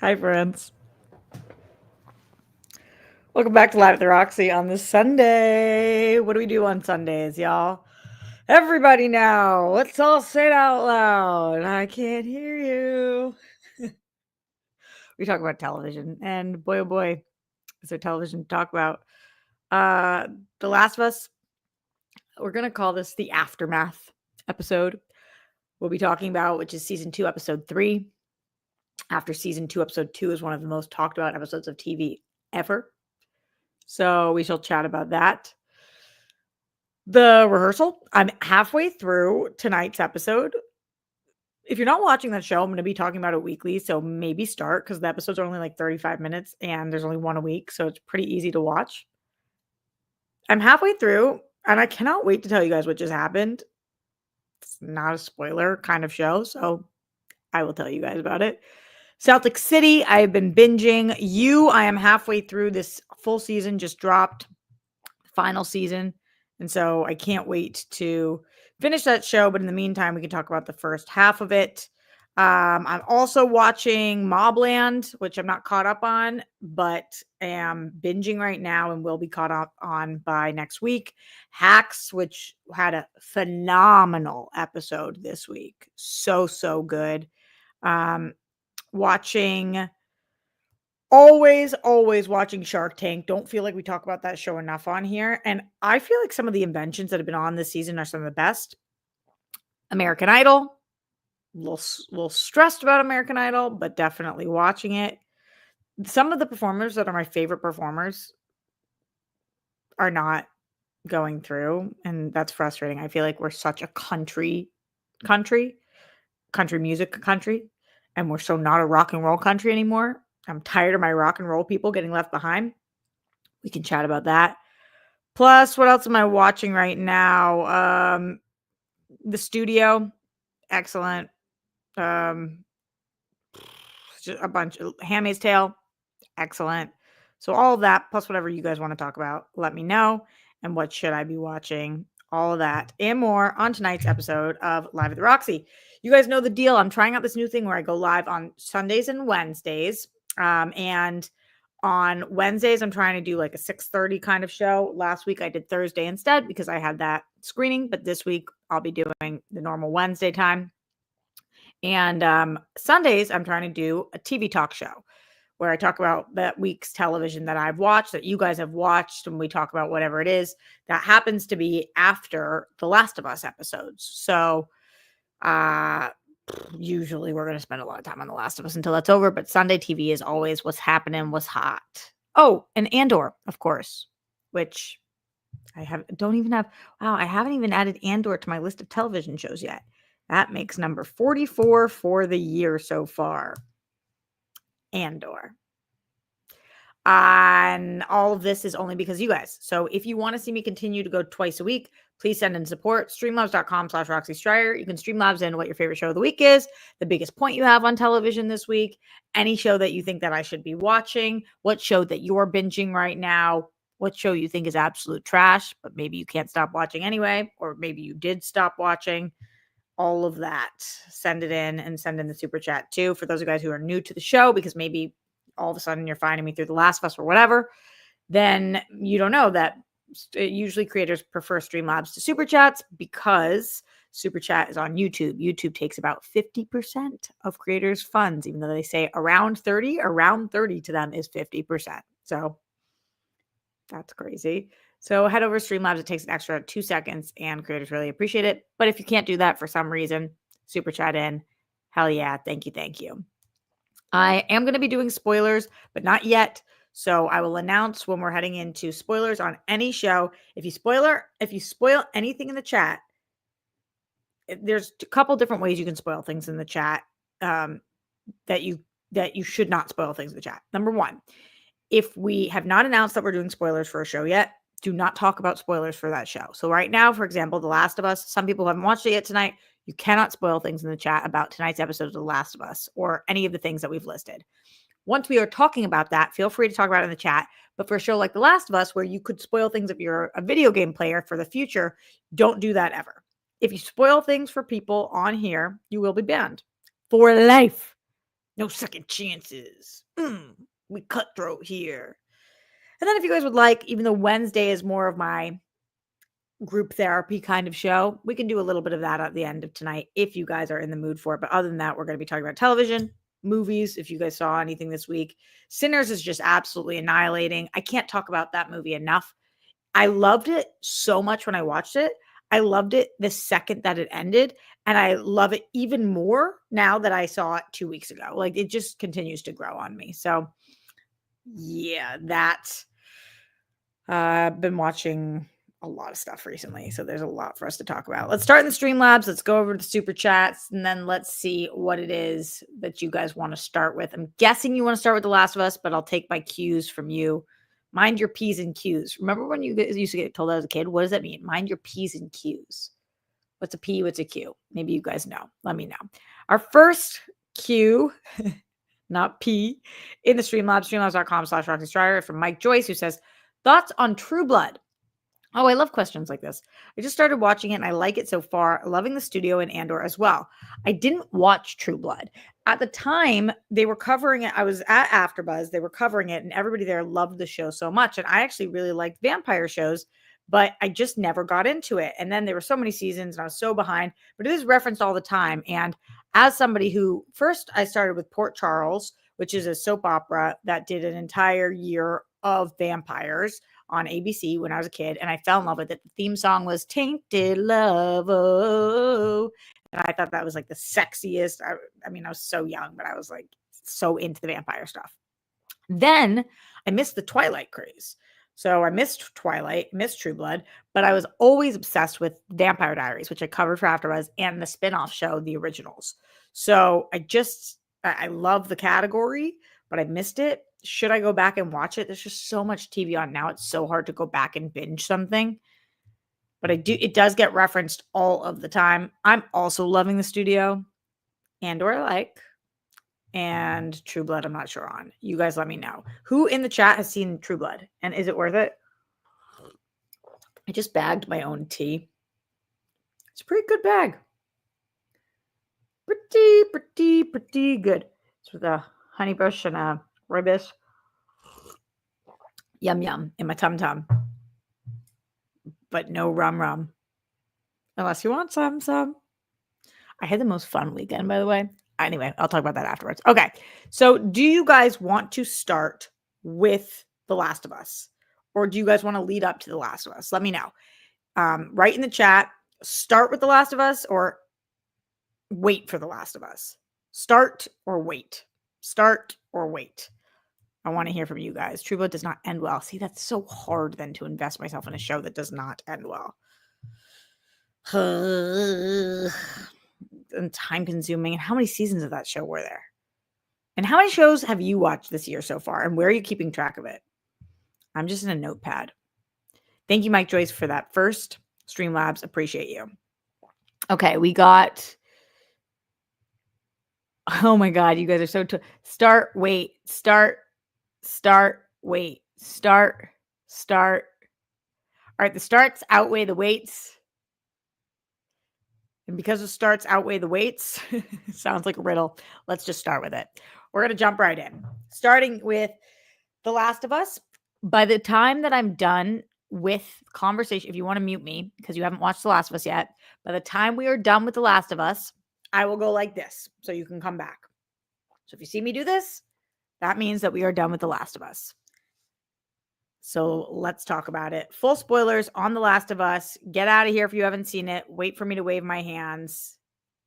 Hi, friends. Welcome back to Live at the Roxy on this Sunday. What do we do on Sundays, y'all? Everybody now, let's all say it out loud. I can't hear you. We talk about television, and boy, oh boy, is there television to talk about. The Last of Us, we're going to call this the Aftermath episode. We'll be talking about, which is season 2, episode 3. After season 2, episode 2 is one of the most talked about episodes of TV ever. So we shall chat about that. The Rehearsal, I'm halfway through tonight's episode. If you're not watching that show, I'm going to be talking about it weekly, so maybe start because the episodes are only like 35 minutes and there's only one a week, so it's pretty easy to watch. I'm halfway through and I cannot wait to tell you guys what just happened. It's not a spoiler kind of show, so I will tell you guys about it. Celtics City, I've been binging. I am halfway through this full season, just dropped, final season. And so I can't wait to finish that show. But in the meantime, we can talk about the first half of it. I'm also watching Mobland, which I'm not caught up on, but am binging right now and will be caught up on by next week. Hacks, which had a phenomenal episode this week. So good. Watching... Always watching Shark Tank. Don't feel like we talk about that show enough on here. And I feel like some of the inventions that have been on this season are some of the best. American Idol. A little stressed about American Idol, but definitely watching it. Some of the performers that are my favorite performers are not going through, and that's frustrating. I feel like we're such a country music country, and we're so not a rock and roll country anymore. I'm tired of my rock and roll people getting left behind. We can chat about that. Plus, what else am I watching right now? The Studio, excellent. Just a bunch of Handmaid's Tale, excellent. So all of that, plus whatever you guys want to talk about, let me know. And what should I be watching? All of that and more on tonight's episode of Live at the Roxy. You guys know the deal. I'm trying out this new thing where I go live on Sundays and Wednesdays. And on Wednesdays, I'm trying to do like a 6:30 kind of show. Last week, I did Thursday instead because I had that screening. But this week, I'll be doing the normal Wednesday time. And Sundays, I'm trying to do a TV talk show where I talk about that week's television that I've watched, that you guys have watched, and we talk about whatever it is that happens to be after the Last of Us episodes. So usually we're going to spend a lot of time on the Last of Us until that's over, but Sunday TV is always what's happening, what's hot. Oh, and Andor, of course, which I haven't even added Andor to my list of television shows yet. That makes number 44 for the year so far. Andor. And all of this is only because you guys. So if you want to see me continue to go twice a week, please send in support. Streamlabs.com/Roxy Stryer. You can Streamlabs in what your favorite show of the week is, the biggest point you have on television this week, any show that you think that I should be watching, what show that you're binging right now, what show you think is absolute trash, but maybe you can't stop watching anyway, or maybe you did stop watching. All of that. Send it in and send in the super chat too. For those of you guys who are new to the show, because maybe all of a sudden you're finding me through The Last of Us or whatever, then you don't know that usually creators prefer Streamlabs to super chats because super chat is on YouTube. YouTube takes about 50% of creators' funds, even though they say around 30 to them is 50%. So that's crazy. So head over to Streamlabs. It takes an extra 2 seconds and creators really appreciate it. But if you can't do that for some reason, super chat in. Hell yeah. Thank you. I am going to be doing spoilers, but not yet. So I will announce when we're heading into spoilers on any show. If you spoil anything in the chat, there's a couple different ways you can spoil things in the chat that you should not spoil things in the chat. Number one, if we have not announced that we're doing spoilers for a show yet, do not talk about spoilers for that show. So right now, for example, The Last of Us, some people haven't watched it yet tonight. You cannot spoil things in the chat about tonight's episode of The Last of Us or any of the things that we've listed. Once we are talking about that, feel free to talk about it in the chat. But for a show like The Last of Us, where you could spoil things if you're a video game player for the future, don't do that ever. If you spoil things for people on here, you will be banned for life. No second chances. We cutthroat here. And then if you guys would like, even though Wednesday is more of my group therapy kind of show, we can do a little bit of that at the end of tonight if you guys are in the mood for it. But other than that, we're going to be talking about television, movies, if you guys saw anything this week. Sinners is just absolutely annihilating. I can't talk about that movie enough. I loved it so much when I watched it. I loved it the second that it ended. And I love it even more now that I saw it 2 weeks ago. Like, it just continues to grow on me. So yeah, I've been watching a lot of stuff recently, so there's a lot for us to talk about. Let's start in the Streamlabs. Let's go over to the super chats, and then let's see what it is that you guys want to start with. I'm guessing you want to start with The Last of Us, but I'll take my cues from you. Mind your P's and Q's. Remember when you guys used to get told as a kid? What does that mean? Mind your P's and Q's. What's a P? What's a Q? Maybe you guys know. Let me know. Our first Q, not P, in the Streamlabs, streamlabs.com/RoxyStrider, from Mike Joyce, who says, thoughts on True Blood? Oh, I love questions like this. I just started watching it and I like it so far. Loving the studio and Andor as well. I didn't watch True Blood. At the time, they were covering it. I was at AfterBuzz. They were covering it and everybody there loved the show so much. And I actually really liked vampire shows, but I just never got into it. And then there were so many seasons and I was so behind, but it is referenced all the time. And as somebody who first I started with Port Charles, which is a soap opera that did an entire year of vampires on ABC when I was a kid, and I fell in love with it. The theme song was Tainted Love. Oh. And I thought that was like the sexiest. I mean, I was so young, but I was like so into the vampire stuff. Then I missed the Twilight craze. So I missed Twilight, missed True Blood, but I was always obsessed with Vampire Diaries, which I covered for AfterBuzz, and the spinoff show, The Originals. So I love the category, but I missed it. Should I go back and watch it? There's just so much TV on now. It's so hard to go back and binge something. But it does get referenced all of the time. I'm also loving the studio. Andor I like. And True Blood, I'm not sure on. You guys let me know. Who in the chat has seen True Blood? And is it worth it? I just bagged my own tea. It's a pretty good bag. Pretty good. It's with a honey bush and a ribis. Yum yum in my tum tum. But no rum. Unless you want some. I had the most fun weekend, by the way. Anyway, I'll talk about that afterwards. Okay. So do you guys want to start with The Last of Us? Or do you guys want to lead up to The Last of Us? Let me know. Write in the chat, start with The Last of Us or wait for The Last of Us. Start or wait. Start or wait. I want to hear from you guys. True Blood does not end well. See, that's so hard then to invest myself in a show that does not end well. And time consuming. And how many seasons of that show were there? And how many shows have you watched this year so far? And where are you keeping track of it? I'm just in a notepad. Thank you, Mike Joyce, for that first Streamlabs. Appreciate you. Okay, we got. Oh my God, you guys are so. Start, wait, start, wait, start. All right, the starts outweigh the waits. And because the starts outweigh the waits, sounds like a riddle. Let's just start with it. We're going to jump right in. Starting with The Last of Us. By the time that I'm done with conversation, if you want to mute me because you haven't watched The Last of Us yet, by the time we are done with The Last of Us, I will go like this so you can come back. So if you see me do this, that means that we are done with The Last of Us. So let's talk about it. Full spoilers on The Last of Us. Get out of here if you haven't seen it. Wait for me to wave my hands.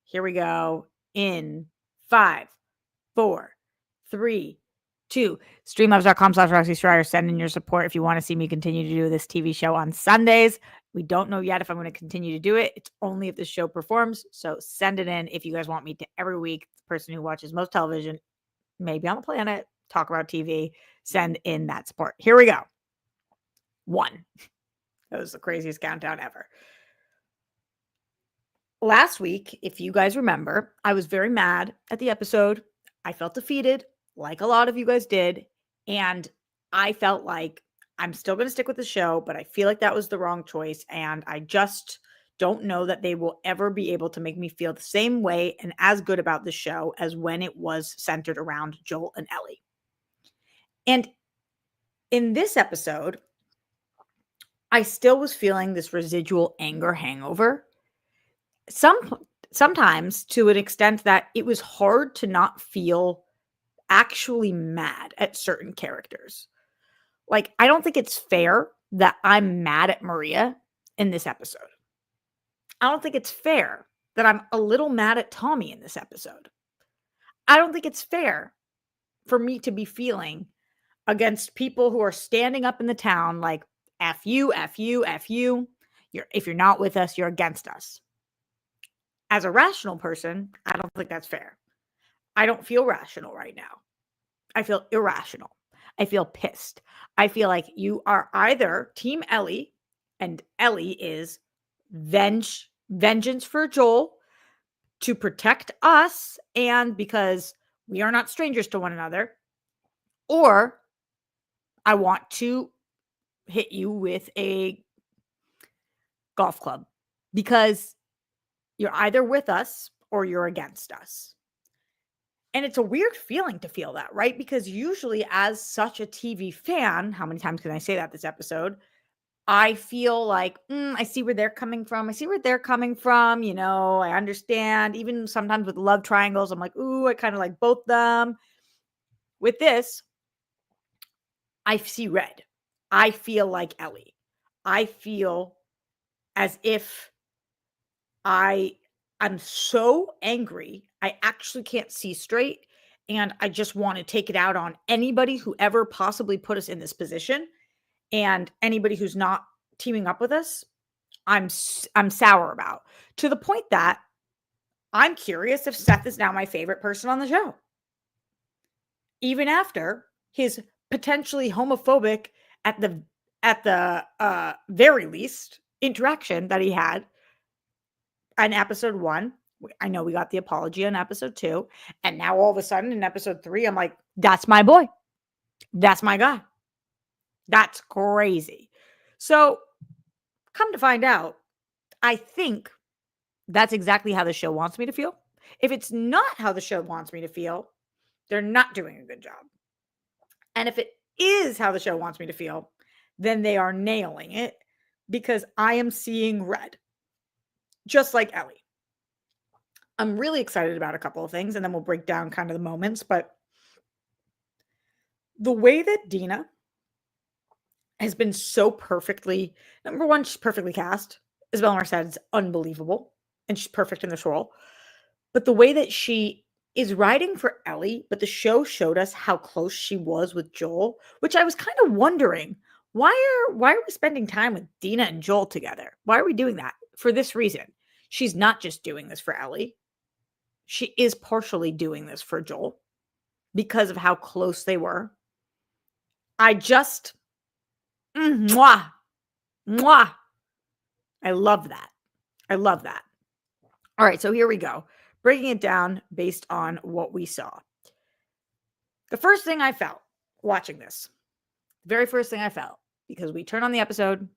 Here we go. In 5, 4, 3, 2. Streamlabs.com/RoxyStrider. Send in your support if you want to see me continue to do this TV show on Sundays. We don't know yet if I'm going to continue to do it. It's only if the show performs. So send it in if you guys want me to every week. The person who watches most television, maybe on the planet, talk about TV, send in that support. Here we go. 1. That was the craziest countdown ever. Last week, if you guys remember, I was very mad at the episode. I felt defeated, like a lot of you guys did. And I felt like I'm still going to stick with the show, but I feel like that was the wrong choice. And I just don't know that they will ever be able to make me feel the same way and as good about the show as when it was centered around Joel and Ellie. And in this episode, I still was feeling this residual anger hangover. Sometimes to an extent that it was hard to not feel actually mad at certain characters. Like, I don't think it's fair that I'm mad at Maria in this episode. I don't think it's fair that I'm a little mad at Tommy in this episode. I don't think it's fair for me to be feeling against people who are standing up in the town like, F you, F you, F you. If you're not with us, you're against us. As a rational person, I don't think that's fair. I don't feel rational right now. I feel irrational. I feel pissed. I feel like you are either Team Ellie, and Ellie is vengeance for Joel to protect us, and because we are not strangers to one another, or I want to hit you with a golf club because you're either with us or you're against us. And it's a weird feeling to feel that, right? Because usually, as such a TV fan, how many times can I say that this episode? I feel like, I see where they're coming from. I see where they're coming from. You know, I understand. Even sometimes with love triangles, I'm like, ooh, I kind of like both them. With this, I see red. I feel like Ellie. I feel as if I'm so angry, I actually can't see straight. And I just want to take it out on anybody who ever possibly put us in this position. And anybody who's not teaming up with us, I'm sour about. To the point that I'm curious if Seth is now my favorite person on the show. Even after his potentially homophobic, at the very least, interaction that he had in episode 1. I know we got the apology in episode 2. And now all of a sudden in episode 3, I'm like, that's my boy. That's my guy. That's crazy. So come to find out, I think that's exactly how the show wants me to feel. If it's not how the show wants me to feel, they're not doing a good job. And if it is how the show wants me to feel, then they are nailing it because I am seeing red, just like Ellie. I'm really excited about a couple of things, and then we'll break down kind of the moments. But the way that Dina has been so perfectly, number one, she's perfectly cast. Isabel Merced is unbelievable, and she's perfect in this role. But the way that she is writing for Ellie, but the show showed us how close she was with Joel, which I was kind of wondering, why are we spending time with Dina and Joel together? Why are we doing that? For this reason. She's not just doing this for Ellie. She is partially doing this for Joel because of how close they were. I just, mwah, mwah. I love that. I love that. All right, so here we go. Breaking it down based on what we saw. The first thing I felt watching this, very first thing I felt, because we turn on the episode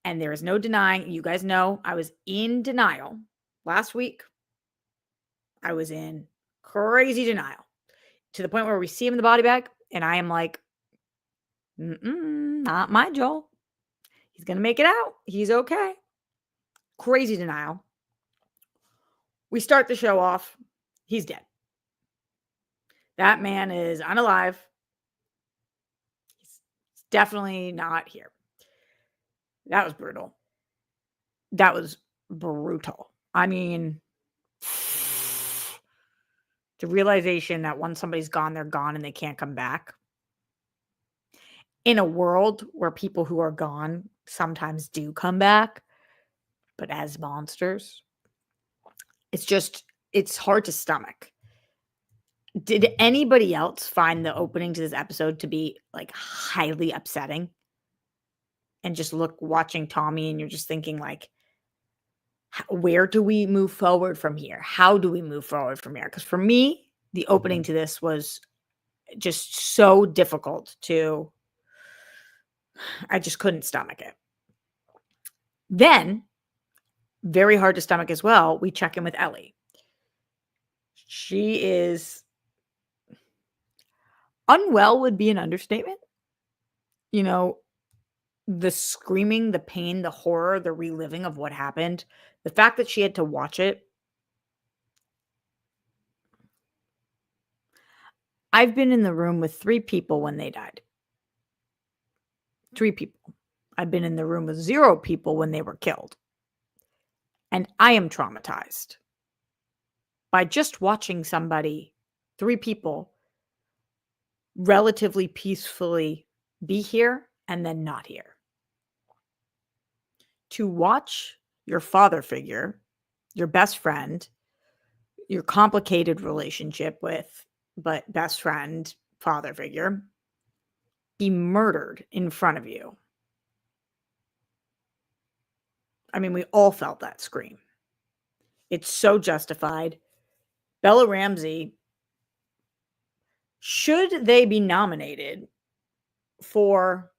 and there is no denying, you guys know I was in denial last week. I was in crazy denial to the point where we see him in the body bag and I am like, not my Joel. He's going to make it out. He's okay. Crazy denial. We start the show off. He's dead. That man is unalive. He's definitely not here. That was brutal. That was brutal. I mean, the realization that once somebody's gone, they're gone and they can't come back. In a world where people who are gone sometimes do come back, but as monsters, it's hard to stomach. Did anybody else find the opening to this episode to be like highly upsetting? And just watching Tommy and you're just thinking like, where do we move forward from here? How do we move forward from here? Because for me, the opening to this was just so difficult I just couldn't stomach it. Then, very hard to stomach as well, we check in with Ellie. She is unwell would be an understatement. You know, the screaming, the pain, the horror, the reliving of what happened, the fact that she had to watch it. I've been in the room with 3 people when they died. 3 people. I've been in the room with 0 people when they were killed. And I am traumatized by just watching somebody, 3 people, relatively peacefully be here and then not here. To watch your father figure, your best friend, your complicated relationship with, but best friend, father figure, be murdered in front of you. I mean, we all felt that scream. It's so justified. Bella Ramsey, should they be nominated for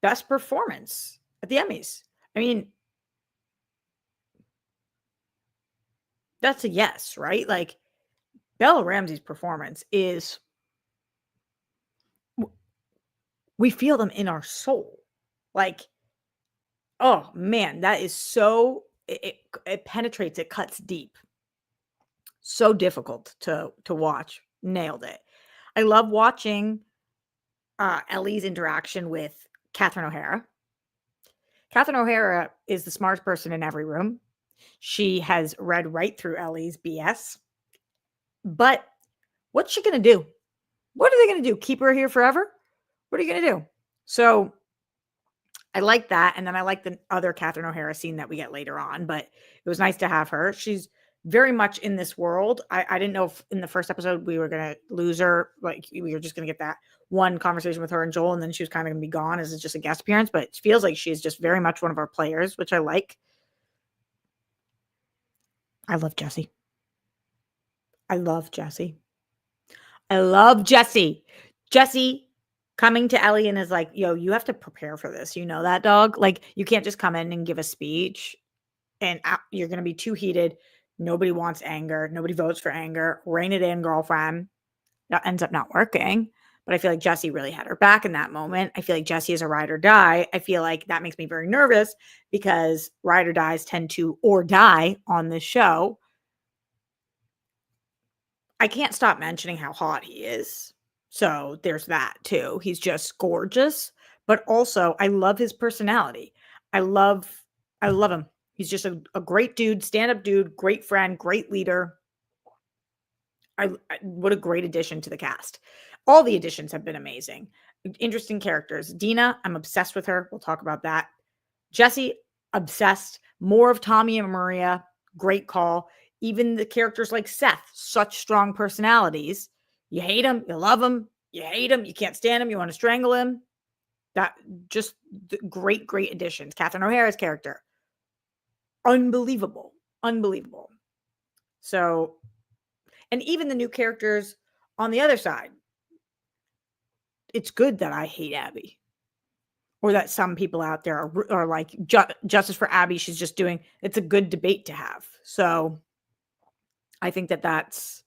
best performance at the Emmys? I mean, that's a yes, right? Like, Bella Ramsey's performance is, we feel them in our soul. Like, oh man, that is so, it penetrates, it cuts deep. So difficult to watch. Nailed it. I love watching Ellie's interaction with Catherine O'Hara. Catherine O'Hara is the smartest person in every room. She has read right through Ellie's BS. But what's she going to do? What are they going to do? Keep her here forever? What are you going to do? So I like that. And then I like the other Catherine O'Hara scene that we get later on, but it was nice to have her. She's very much in this world. I didn't know if in the first episode we were going to lose her. Like, we were just going to get that one conversation with her and Joel, and then she was kind of going to be gone as just a guest appearance, but it feels like she's just very much one of our players, which I like. I love Jesse. I love Jesse. I love Jesse. Jesse coming to Ellie and is like, yo, you have to prepare for this. You know that, dog? Like, you can't just come in and give a speech and you're going to be too heated. Nobody wants anger. Nobody votes for anger. Rein it in, girlfriend. That ends up not working. But I feel like Jesse really had her back in that moment. I feel like Jesse is a ride or die. I feel like that makes me very nervous because ride or dies tend to or die on this show. I can't stop mentioning how hot he is. So there's that too. He's just gorgeous, but also I love his personality. I love him. He's just a great dude, stand-up dude, great friend, great leader. What a great addition to the cast. All the additions have been amazing. Interesting characters. Dina, I'm obsessed with her. We'll talk about that. Jesse, obsessed. More of Tommy and Maria. Great call. Even the characters like Seth, such strong personalities. You hate him, you love him, you hate him, you can't stand him, you want to strangle him. That just great, great additions. Catherine O'Hara's character, unbelievable, unbelievable. So, and even the new characters on the other side. It's good that I hate Abby, or that some people out there are like justice for Abby. She's just doing. It's a good debate to have. So, I think that that's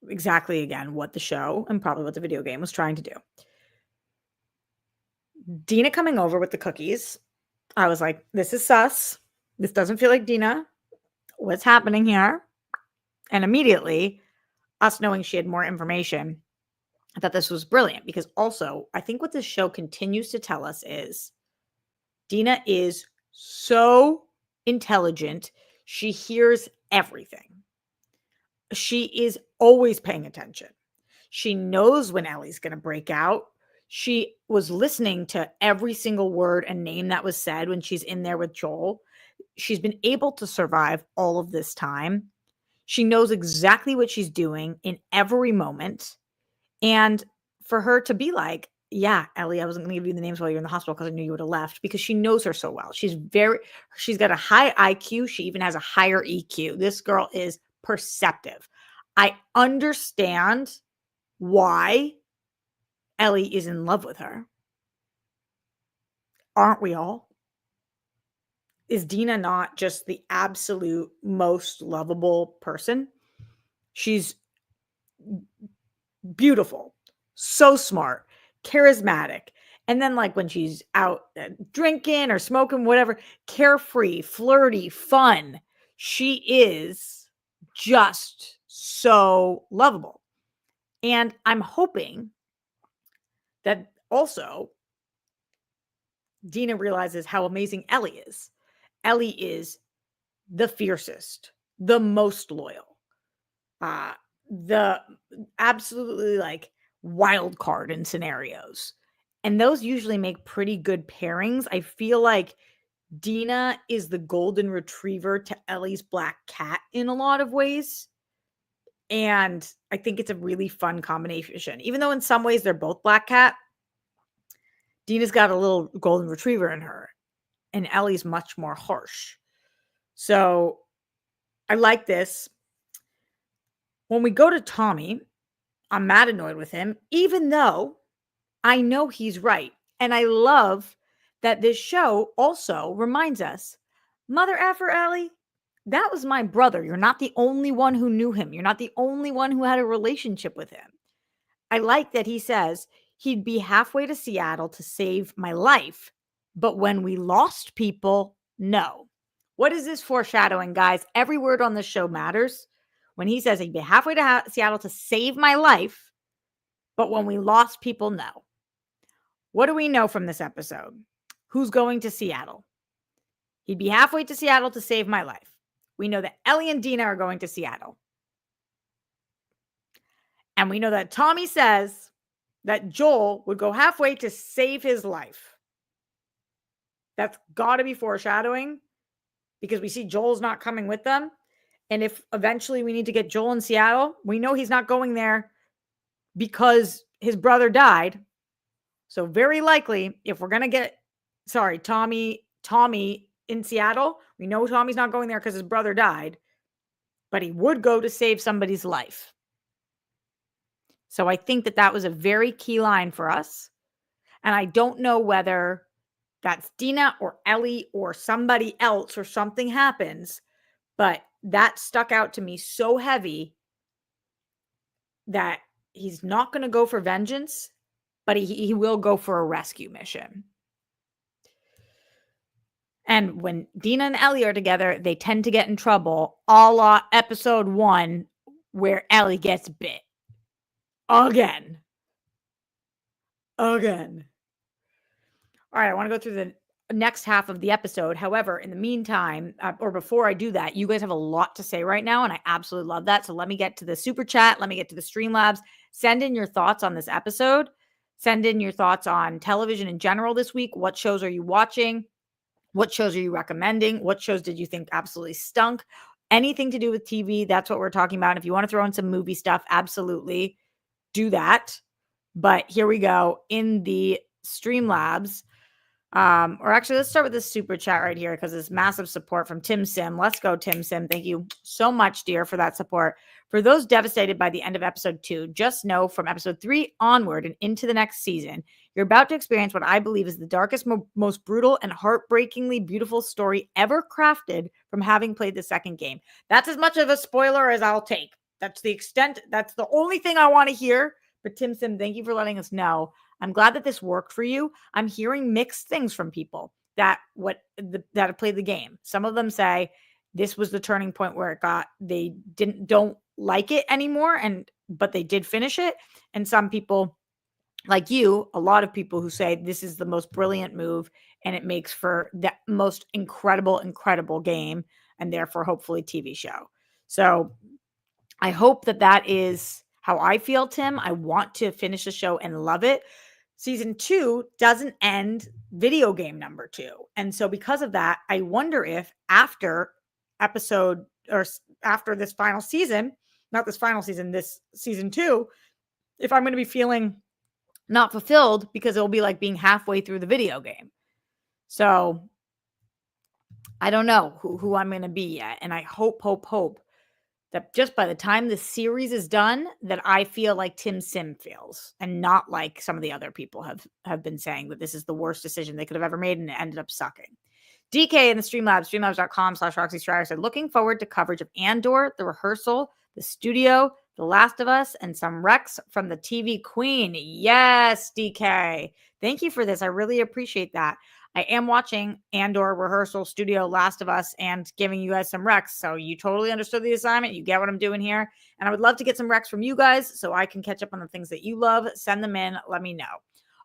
exactly, again, what the show and probably what the video game was trying to do. Dina coming over with the cookies. I was like, this is sus. This doesn't feel like Dina. What's happening here? And immediately, us knowing she had more information, I thought this was brilliant because also, I think what this show continues to tell us is Dina is so intelligent. She hears everything. She is always paying attention. She knows when Ellie's going to break out. She was listening to every single word and name that was said when she's in there with Joel. She's been able to survive all of this time. She knows exactly what she's doing in every moment. And for her to be like, yeah, Ellie, I wasn't going to give you the names while you're in the hospital because I knew you would have left, because she knows her so well. She's got a high IQ. She even has a higher EQ. This girl is perceptive. I understand why Ellie is in love with her. Aren't we all? is Dina not just the absolute most lovable person? She's beautiful, so smart, charismatic. And then, like, when she's out drinking or smoking, whatever, carefree, flirty, fun. She is just so lovable. And I'm hoping that also Dina realizes how amazing Ellie is. Ellie is the fiercest, the most loyal, uh, the absolutely like wild card in scenarios. And those usually make pretty good pairings. I feel like Dina is the golden retriever to Ellie's black cat in a lot of ways. And I think it's a really fun combination. Even though in some ways they're both black cat, Dina's got a little golden retriever in her, and Ellie's much more harsh. So I like this. When we go to Tommy, I'm mad annoyed with him, even though I know he's right. And I love that this show also reminds us, mother effer Ellie, that was my brother. You're not the only one who knew him. You're not the only one who had a relationship with him. I like that he says he'd be halfway to Seattle to save my life. But when we lost people, no. What is this foreshadowing, guys? Every word on this show matters. When he says he'd be halfway to Seattle to save my life, but when we lost people, no. What do we know from this episode? Who's going to Seattle? He'd be halfway to Seattle to save my life. We know that Ellie and Dina are going to Seattle. And we know that Tommy says that Joel would go halfway to save his life. That's got to be foreshadowing because we see Joel's not coming with them. And if eventually we need to get Joel in Seattle, we know he's not going there because his brother died. So very likely, if we're going to get, Tommy in Seattle, we know Tommy's not going there because his brother died, but he would go to save somebody's life. So I think that was a very key line for us. And I don't know whether that's Dina or Ellie or somebody else or something happens, but that stuck out to me so heavy that he's not going to go for vengeance, but he will go for a rescue mission. And when Dina and Ellie are together, they tend to get in trouble, a la episode 1, where Ellie gets bit. Again. All right, I want to go through the next half of the episode. However, in the meantime, or before I do that, you guys have a lot to say right now, and I absolutely love that. So let me get to the super chat. Let me get to the Streamlabs. Send in your thoughts on this episode. Send in your thoughts on television in general this week. What shows are you watching? What shows are you recommending? What shows did you think absolutely stunk? Anything to do with TV, that's what we're talking about. If you want to throw in some movie stuff, absolutely do that. But here we go in the Streamlabs. Or actually, let's start with this super chat right here because it's massive support from Tim Sim. Let's go, Tim Sim. Thank you so much, dear, for that support. For those devastated by the end of episode 2, just know from episode 3 onward and into the next season, you're about to experience what I believe is the darkest, most brutal, and heartbreakingly beautiful story ever crafted from having played the second game. That's as much of a spoiler as I'll take. That's the extent. That's the only thing I want to hear. But Tim Sim, thank you for letting us know. I'm glad that this worked for you. I'm hearing mixed things from people that have played the game. Some of them say this was the turning point where they don't like it anymore, but they did finish it. And some people like you, a lot of people who say this is the most brilliant move and it makes for the most incredible game and therefore hopefully TV show. So I hope that is how I feel, Tim. I want to finish the show and love it. Season 2 doesn't end video game number 2. And so because of that, I wonder if after this final season, this season 2, if I'm going to be feeling not fulfilled because it'll be like being halfway through the video game. So I don't know who I'm going to be yet. And I hope that just by the time the series is done, that I feel like Tim Sim feels and not like some of the other people have been saying that this is the worst decision they could have ever made and it ended up sucking. DK in the Streamlabs, streamlabs.com/Roxy Striar said, looking forward to coverage of Andor, The Rehearsal, The Studio, The Last of Us, and some Rex from the TV Queen. Yes, DK. Thank you for this. I really appreciate that. I am watching Andor, Rehearsal, Studio, Last of Us, and giving you guys some Rex. So you totally understood the assignment. You get what I'm doing here. And I would love to get some Rex from you guys so I can catch up on the things that you love. Send them in. Let me know.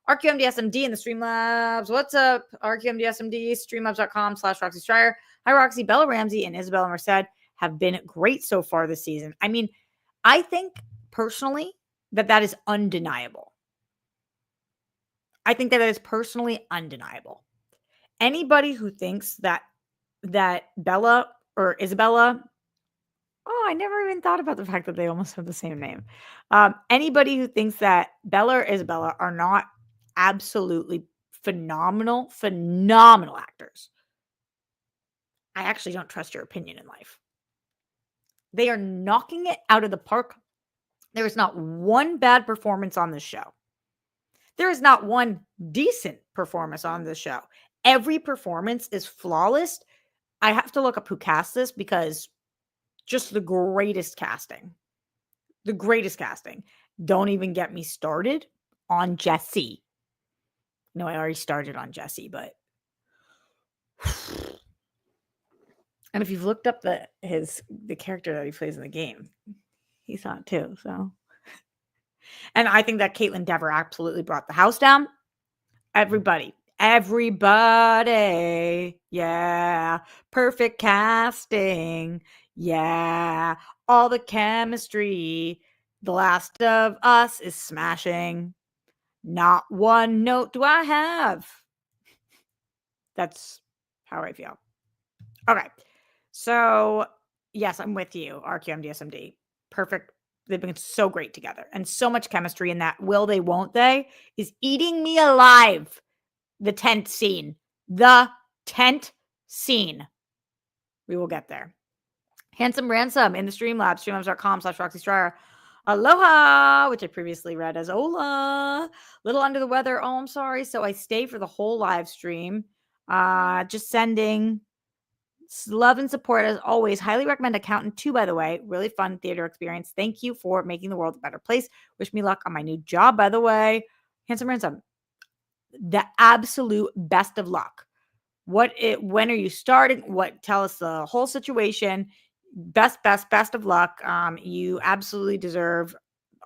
RQMDSMD in the Streamlabs. What's up? RQMDSMD, streamlabs.com/Roxy Striar. Hi, Roxy. Bella Ramsey and Isabella Merced have been great so far this season. I mean, I think personally that is undeniable. I think that is personally undeniable. Anybody who thinks that Bella or Isabella, oh, I never even thought about the fact that they almost have the same name. Anybody who thinks that Bella or Isabella are not absolutely phenomenal actors, I actually don't trust your opinion in life. They are knocking it out of the park. There is not one bad performance on this show. There is not one decent performance on this show. Every performance is flawless. I have to look up who cast this because just the greatest casting. The greatest casting. Don't even get me started on Jesse. No, I already started on Jesse, but and if you've looked up the character that he plays in the game, he's hot too. So, and I think that Caitlin Dever absolutely brought the house down. Everybody, yeah, perfect casting, yeah, all the chemistry. The Last of Us is smashing. Not one note do I have. That's how I feel. Okay. So, yes, I'm with you, RQMDSMD. Perfect. They've been so great together and so much chemistry in that will they, won't they is eating me alive. The tent scene. The tent scene. We will get there. Handsome Ransom in the Streamlabs, streamlabs.com/Roxy Striar. Aloha, which I previously read as Ola. Little under the weather. Oh, I'm sorry. So I stay for the whole live stream. Just sending love and support as always. Highly recommend Accountant 2, by the way. Really fun theater experience. Thank you for making the world a better place. Wish me luck on my new job, by the way. Handsome Ransom. The absolute best of luck. When are you starting? Tell us the whole situation. Best of luck. You absolutely deserve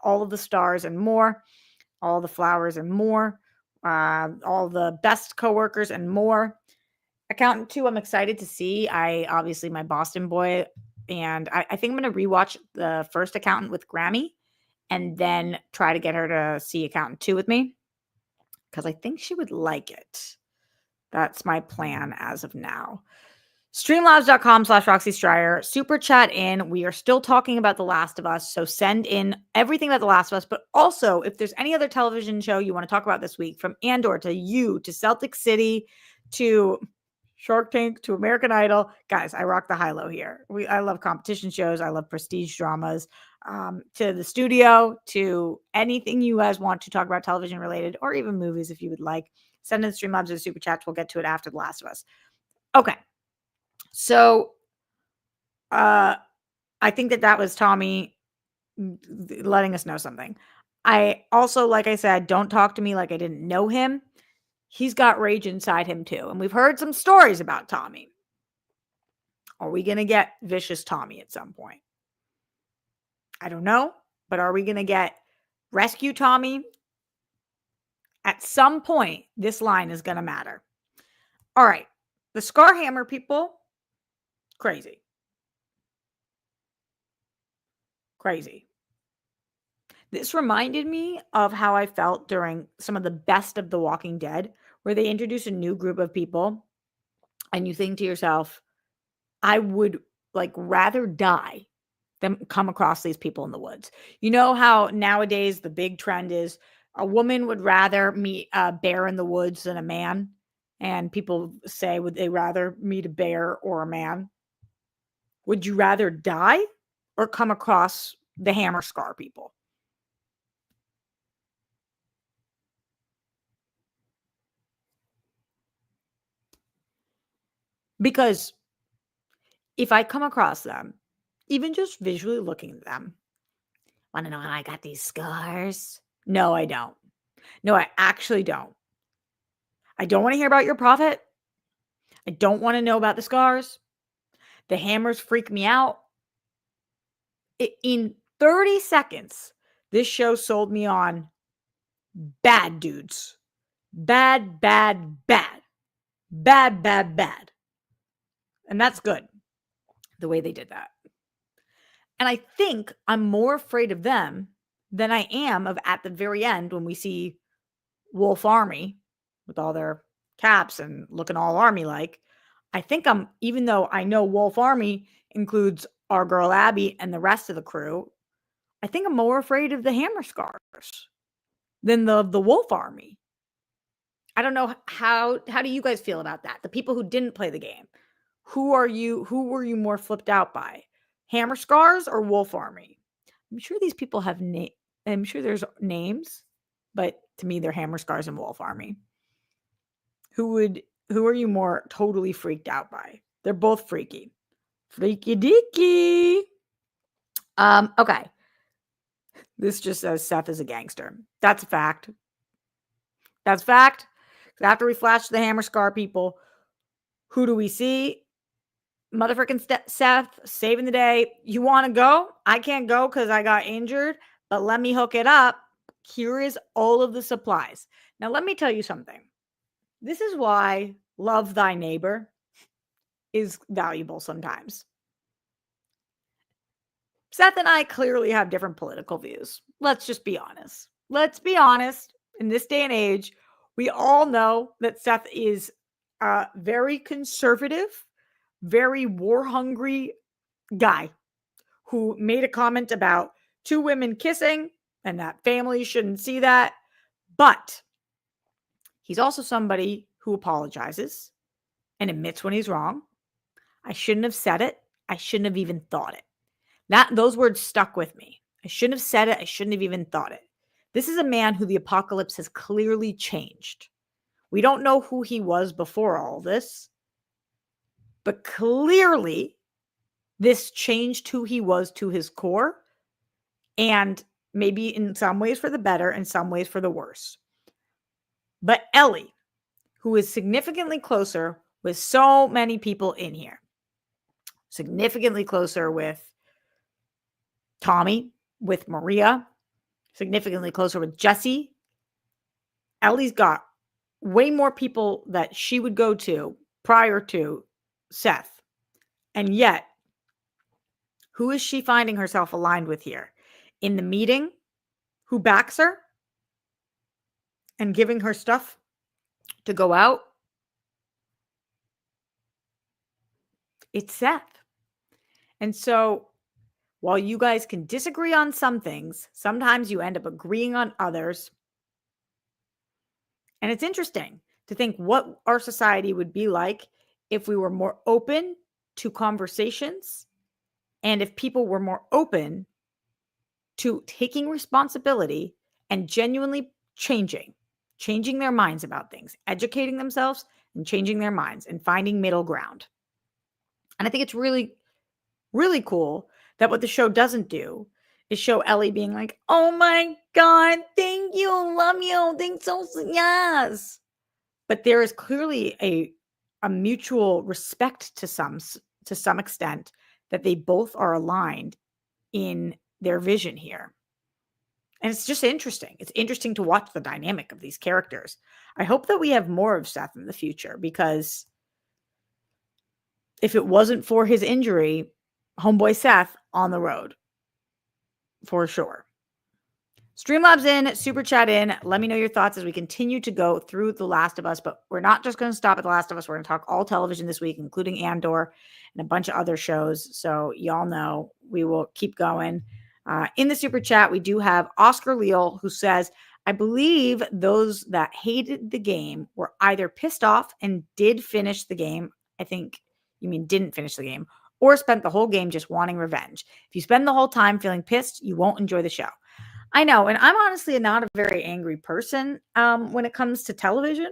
all of the stars and more, all the flowers and more, all the best coworkers and more. Accountant 2, I'm excited to see. Obviously my Boston boy, and I think I'm going to rewatch the first Accountant with Grammy and then try to get her to see Accountant 2 with me because I think she would like it. That's my plan as of now. Streamlabs.com/Roxy Striar. Super chat in. We are still talking about The Last of Us. So send in everything about The Last of Us. But also, if there's any other television show you want to talk about this week, from Andor to You to Celtics City to Shark Tank to American Idol. Guys, I rock the high-low here. I love competition shows. I love prestige dramas. To the studio, to anything you guys want to talk about television related or even movies if you would like. Send in the Streamlabs or Super Chats. We'll get to it after The Last of Us. Okay. So I think that was Tommy letting us know something. I also, like I said, don't talk to me like I didn't know him. He's got rage inside him too. And we've heard some stories about Tommy. Are we going to get vicious Tommy at some point? I don't know. But are we going to get rescue Tommy? At some point, this line is going to matter. All right. The Scarhammer people, crazy. Crazy. This reminded me of how I felt during some of the best of The Walking Dead, where they introduce a new group of people and you think to yourself, I would rather die than come across these people in the woods. You know how nowadays the big trend is a woman would rather meet a bear in the woods than a man? And people say, would they rather meet a bear or a man? Would you rather die or come across the Hammer Scar people? Because if I come across them, even just visually looking at them, want to know how I got these scars? No, I don't. No, I actually don't. I don't want to hear about your profit. I don't want to know about the scars. The hammers freak me out. In 30 seconds, this show sold me on bad dudes. Bad, bad, bad. Bad, bad, bad. And that's good, the way they did that. And I think I'm more afraid of them than I am of at the very end when we see Wolf Army with all their caps and looking all army like. I think even though I know Wolf Army includes our girl Abby and the rest of the crew, I think I'm more afraid of the Hammer Scars than the Wolf Army. I don't know how do you guys feel about that? The people who didn't play the game. Who were you more flipped out by? Hammer Scars or Wolf Army? I'm sure these people have I'm sure there's names, but to me they're Hammer Scars and Wolf Army. Who are you more totally freaked out by? They're both freaky. Freaky deaky. Okay. This just says Seth is a gangster. That's a fact. That's fact. After we flash the Hammer Scar people, who do we see? Motherfucking Seth saving the day. You want to go? I can't go because I got injured, but let me hook it up. Here is all of the supplies. Now, let me tell you something. This is why love thy neighbor is valuable sometimes. Seth and I clearly have different political views. Let's just be honest. Let's be honest. In this day and age, we all know that Seth is a very conservative, very war-hungry guy who made a comment about two women kissing and that families shouldn't see that. But he's also somebody who apologizes and admits when he's wrong. I shouldn't have said it. I shouldn't have even thought it. Those words stuck with me. I shouldn't have said it. I shouldn't have even thought it. This is a man who the apocalypse has clearly changed. We don't know who he was before all this, but clearly this changed who he was to his core, and maybe in some ways for the better, in some ways for the worse. But Ellie, who is significantly closer with so many people in here, significantly closer with Tommy, with Maria, significantly closer with Jesse. Ellie's got way more people that she would go to prior to Seth. And yet, who is she finding herself aligned with here? In the meeting, who backs her and giving her stuff to go out? It's Seth. And so, while you guys can disagree on some things, sometimes you end up agreeing on others. And it's interesting to think what our society would be like if we were more open to conversations and if people were more open to taking responsibility and genuinely changing their minds about things, educating themselves and changing their minds and finding middle ground. And I think it's really, really cool that what the show doesn't do is show Ellie being like, oh my God, thank you, love you, thanks so, yes. But there is clearly a mutual respect to some extent that they both are aligned in their vision here. And it's just interesting. It's interesting to watch the dynamic of these characters. I hope that we have more of Seth in the future, because if it wasn't for his injury, homeboy Seth on the road for sure. Streamlabs in, super chat in. Let me know your thoughts as we continue to go through The Last of Us. But we're not just going to stop at The Last of Us. We're going to talk all television this week, including Andor and a bunch of other shows. So y'all know we will keep going. In the super chat, we do have Oscar Leal, who says, I believe those that hated the game were either pissed off and did finish the game. I think you mean didn't finish the game, or spent the whole game just wanting revenge. If you spend the whole time feeling pissed, you won't enjoy the show. I know, and I'm honestly not a very angry person when it comes to television.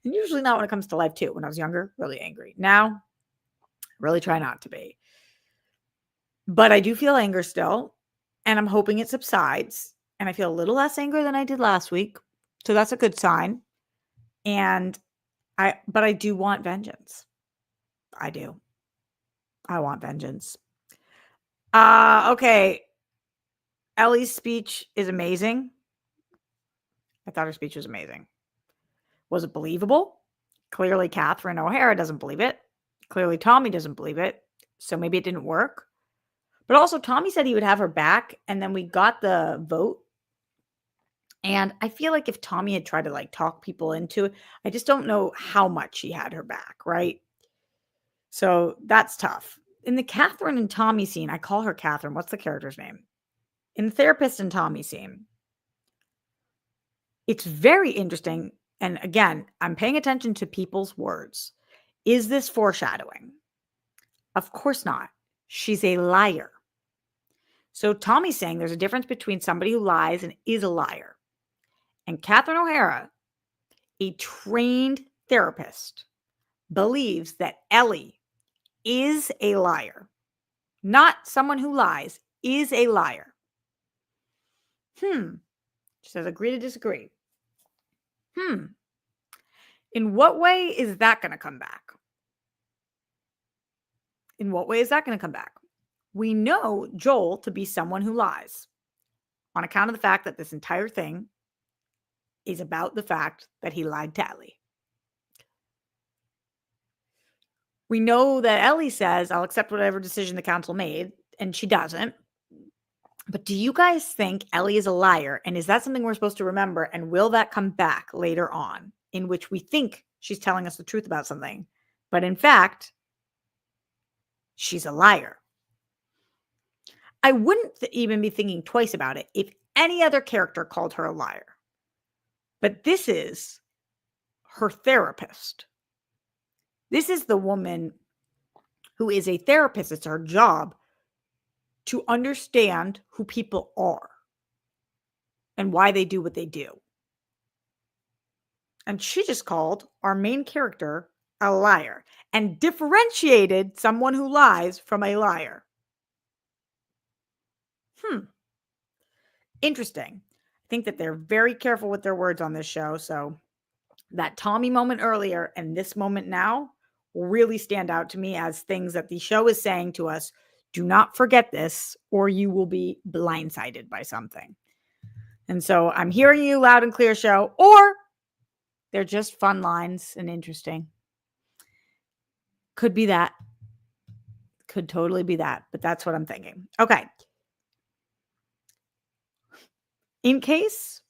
And usually not when it comes to life too. When I was younger, really angry. Now, really try not to be. But I do feel anger still, and I'm hoping it subsides. And I feel a little less anger than I did last week. So that's a good sign. And but I do want vengeance. I do. I want vengeance. Okay. Ellie's speech is amazing. I thought her speech was amazing. Was it believable? Clearly, Catherine O'Hara doesn't believe it. Clearly, Tommy doesn't believe it. So maybe it didn't work. But also, Tommy said he would have her back, and then we got the vote. And I feel like if Tommy had tried to like talk people into it, I just don't know how much he had her back, right? So that's tough. In the Catherine and Tommy scene, I call her Catherine. What's the character's name? In the therapist and Tommy scene, it's very interesting. And again, I'm paying attention to people's words. Is this foreshadowing? Of course not. She's a liar. So Tommy's saying there's a difference between somebody who lies and is a liar. And Catherine O'Hara, a trained therapist, believes that Ellie is a liar. Not someone who lies, is a liar. She says, agree to disagree. In what way is that going to come back? In what way is that going to come back? We know Joel to be someone who lies on account of the fact that this entire thing is about the fact that he lied to Ellie. We know that Ellie says, I'll accept whatever decision the council made, and she doesn't. But do you guys think Ellie is a liar? And is that something we're supposed to remember? And will that come back later on, in which we think she's telling us the truth about something, but in fact, she's a liar? I wouldn't even be thinking twice about it if any other character called her a liar. But this is her therapist. This is the woman who is a therapist. It's her job to understand who people are and why they do what they do. And she just called our main character a liar and differentiated someone who lies from a liar. Interesting. I think that they're very careful with their words on this show. So that Tommy moment earlier and this moment now will really stand out to me as things that the show is saying to us. Do not forget this, or you will be blindsided by something. And so I'm hearing you loud and clear, show, or they're just fun lines and interesting. Could be that. Could totally be that, but that's what I'm thinking. Okay. In case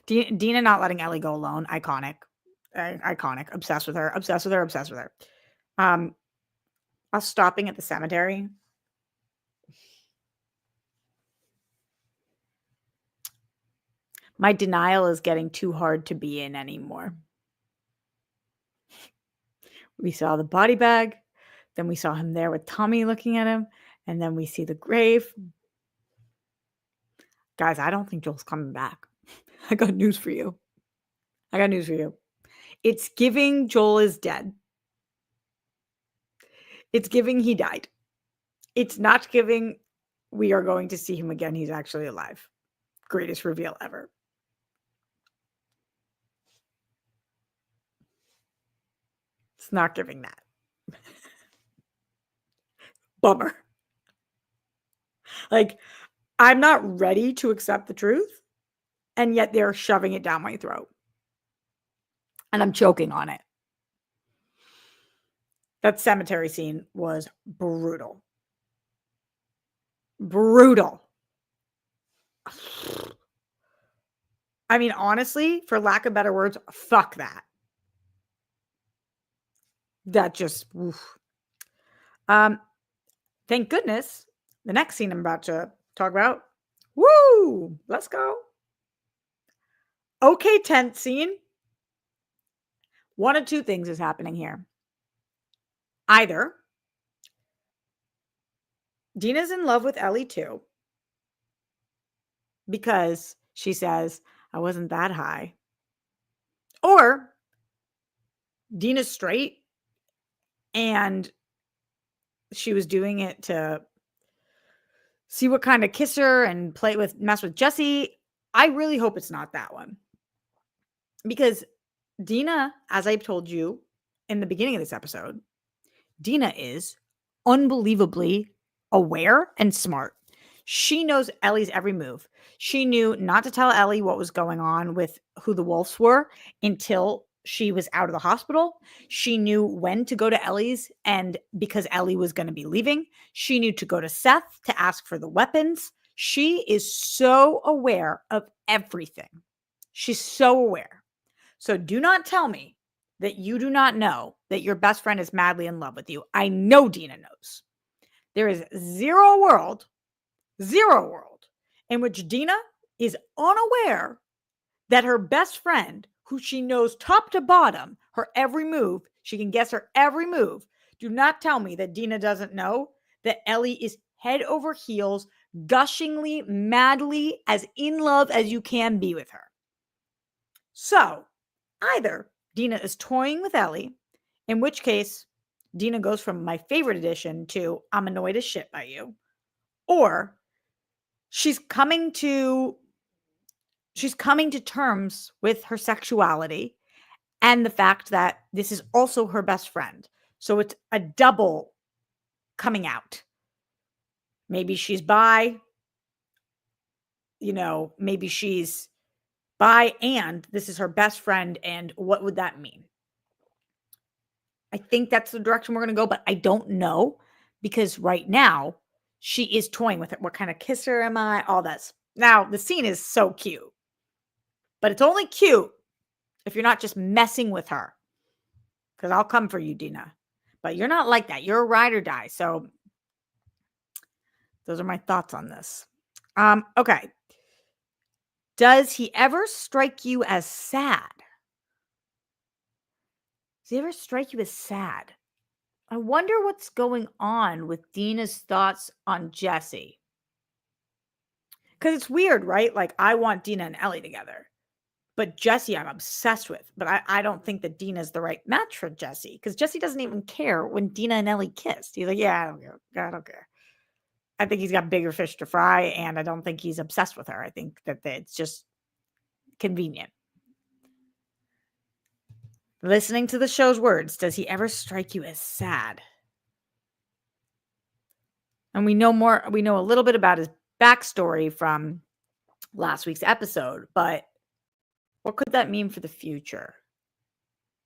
Dina not letting Ellie go alone, iconic, obsessed with her. Us stopping at the cemetery. My denial is getting too hard to be in anymore. We saw the body bag, then we saw him there with Tommy looking at him, and then we see the grave. Guys, I don't think Joel's coming back. I got news for you. It's giving Joel is dead. It's giving he died. It's not giving we are going to see him again. He's actually alive. Greatest reveal ever. It's not giving that. Bummer. Like, I'm not ready to accept the truth, and yet they're shoving it down my throat. And I'm choking on it. That cemetery scene was brutal. Brutal. I mean, honestly, for lack of better words, fuck that. That just, oof. Thank goodness, the next scene I'm about to talk about, woo, let's go. Okay, tent scene. One of two things is happening here. Either Dina's in love with Ellie too, because she says, I wasn't that high. Or Dina's straight and she was doing it to see what kind of kisser and mess with Jesse. I really hope it's not that one. Because Dina, as I've told you in the beginning of this episode, Dina is unbelievably aware and smart. She knows Ellie's every move. She knew not to tell Ellie what was going on with who the wolves were until she was out of the hospital. She knew when to go to Ellie's, and because Ellie was going to be leaving, she knew to go to Seth to ask for the weapons. She is so aware of everything. She's so aware. So do not tell me that you do not know that your best friend is madly in love with you. I know Dina knows. There is zero world in which Dina is unaware that her best friend, who she knows top to bottom, her every move, she can guess her every move. Do not tell me that Dina doesn't know that Ellie is head over heels, gushingly, madly, as in love as you can be with her. So, either Dina is toying with Ellie, in which case Dina goes from my favorite edition to I'm annoyed as shit by you, or she's coming to terms with her sexuality and the fact that this is also her best friend. So it's a double coming out. Maybe she's bi, maybe she's bi and this is her best friend. And what would that mean? I think that's the direction we're going to go, but I don't know because right now she is toying with it. What kind of kisser am I? All that. Now, the scene is so cute, but it's only cute if you're not just messing with her, because I'll come for you, Dina. But you're not like that. You're a ride or die. So those are my thoughts on this. Okay. Does he ever strike you as sad? Does he ever strike you as sad? I wonder what's going on with Dina's thoughts on Jesse. Because it's weird, right? Like, I want Dina and Ellie together. But Jesse, I'm obsessed with. But I don't think that Dina's the right match for Jesse. Because Jesse doesn't even care when Dina and Ellie kissed. He's like, yeah, I don't care. I think he's got bigger fish to fry. And I don't think he's obsessed with her. I think that it's just convenient. Listening to the show's words, does he ever strike you as sad? And we know a little bit about his backstory from last week's episode, but what could that mean for the future?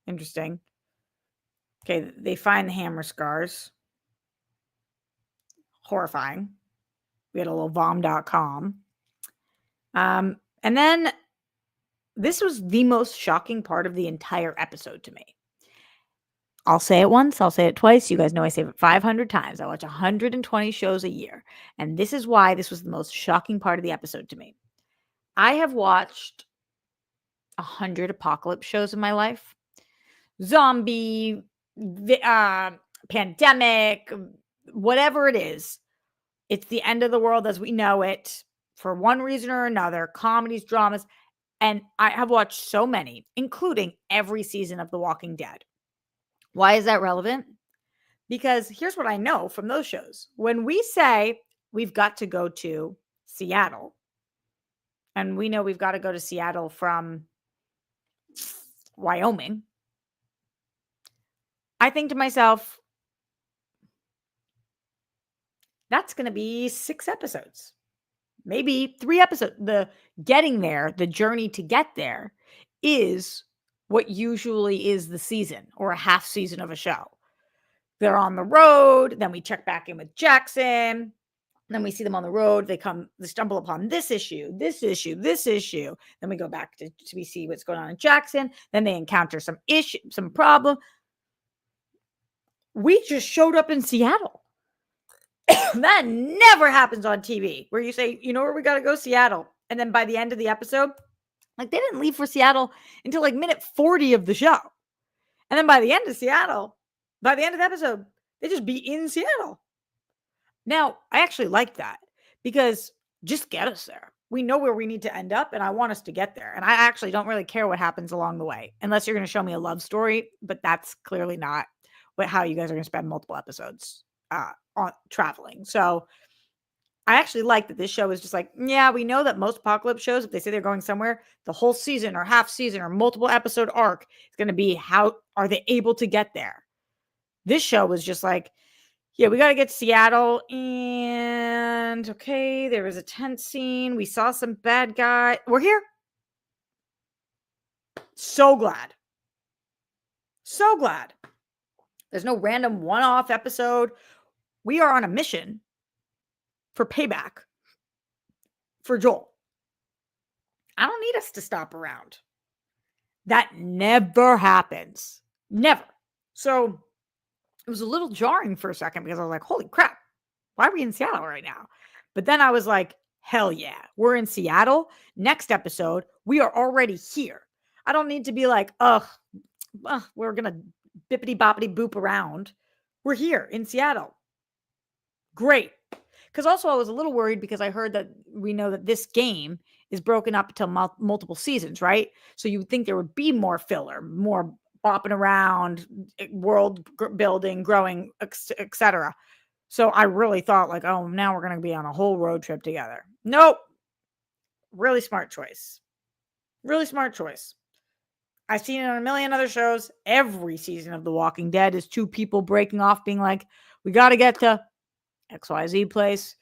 Interesting. Okay, they find the hammer scars. Horrifying. We had a little vom.com. And then this was the most shocking part of the entire episode to me. I'll say it once, I'll say it twice. You guys know I say it 500 times. I watch 120 shows a year. And this is why this was the most shocking part of the episode to me. I have watched 100 apocalypse shows in my life. Zombie, pandemic, whatever it is. It's the end of the world as we know it for one reason or another. Comedies, dramas. And I have watched so many, including every season of The Walking Dead. Why is that relevant? Because here's what I know from those shows. When we say we've got to go to Seattle, and we know we've got to go to Seattle from Wyoming, I think to myself, that's going to be 6 episodes, maybe 3 episodes. The getting there, the journey to get there is what usually is the season or a half season of a show. They're on the road. Then we check back in with Jackson. Then we see them on the road. They stumble upon this issue. Then we go back to we see what's going on in Jackson. Then they encounter some issue, some problem. We just showed up in Seattle. That never happens on TV where you say, you know where we got to go? Seattle. And then by the end of the episode, like they didn't leave for Seattle until like minute 40 of the show. And then by the end of the episode, they just be in Seattle. Now, I actually like that because just get us there. we know where we need to end up, and I want us to get there. And I actually don't really care what happens along the way, unless you're going to show me a love story. But that's clearly not how you guys are going to spend multiple episodes on traveling. So I actually like that this show is just like, yeah, we know that most apocalypse shows, if they say they're going somewhere, the whole season or half season or multiple episode arc is going to be how are they able to get there. This show was just like, yeah, we got to get to Seattle. And okay, there was a tent scene. We saw some bad guy. We're here. So glad. So glad. There's no random one-off episode. We are on a mission for payback for Joel. I don't need us to stop around. That never happens. Never. So it was a little jarring for a second because I was like, holy crap, why are we in Seattle right now? But then I was like, hell yeah, we're in Seattle. Next episode, we are already here. I don't need to be like, we're going to bippity boppity boop around. We're here in Seattle. Great. Because also I was a little worried because I heard that we know that this game is broken up into multiple seasons, right? So you would think there would be more filler, more bopping around, world building, growing, etc. So I really thought like, oh, now we're going to be on a whole road trip together. Nope. Really smart choice. Really smart choice. I've seen it on a million other shows. Every season of The Walking Dead is two people breaking off being like, we got to get to XYZ place.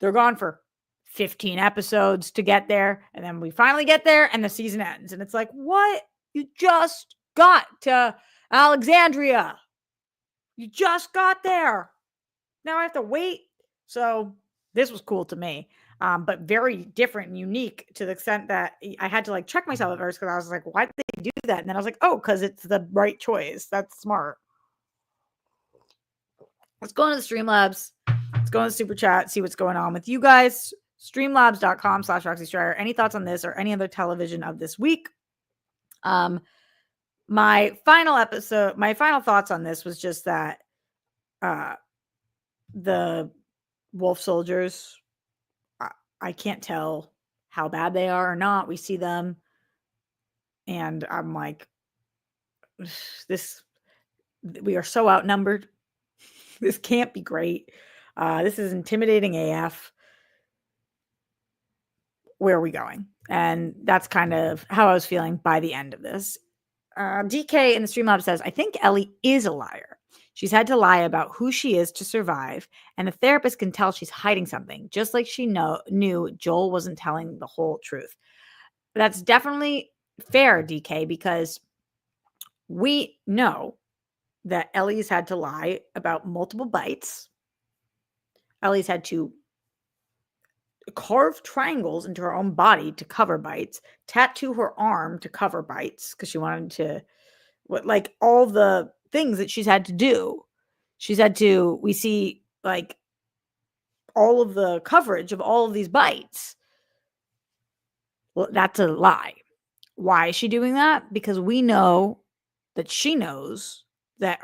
They're gone for 15 episodes to get there. And then we finally get there and the season ends. And it's like, what? You just got to Alexandria. You just got there. Now I have to wait. So this was cool to me, but very different and unique to the extent that I had to like check myself at first because I was like, why did they do that? And then I was like, oh, because it's the right choice. That's smart. Let's go into the Streamlabs. Let's go in the super chat, see what's going on with you guys. Streamlabs.com/Roxy Striar. Any thoughts on this or any other television of this week? My final thoughts on this was just that the wolf soldiers, I can't tell how bad they are or not. We see them and I'm like, we are so outnumbered. This can't be great. This is intimidating AF. Where are we going? And that's kind of how I was feeling by the end of this. DK in the Streamlab says, I think Ellie is a liar. She's had to lie about who she is to survive, and the therapist can tell she's hiding something, just like she knew Joel wasn't telling the whole truth. That's definitely fair, DK, because we know that Ellie's had to lie about multiple bites. Ellie's had to carve triangles into her own body to cover bites, tattoo her arm to cover bites because she wanted to, like all the things that she's had to do. She's had to, we see like all of the coverage of all of these bites. Well, that's a lie. Why is she doing that? Because we know that she knows that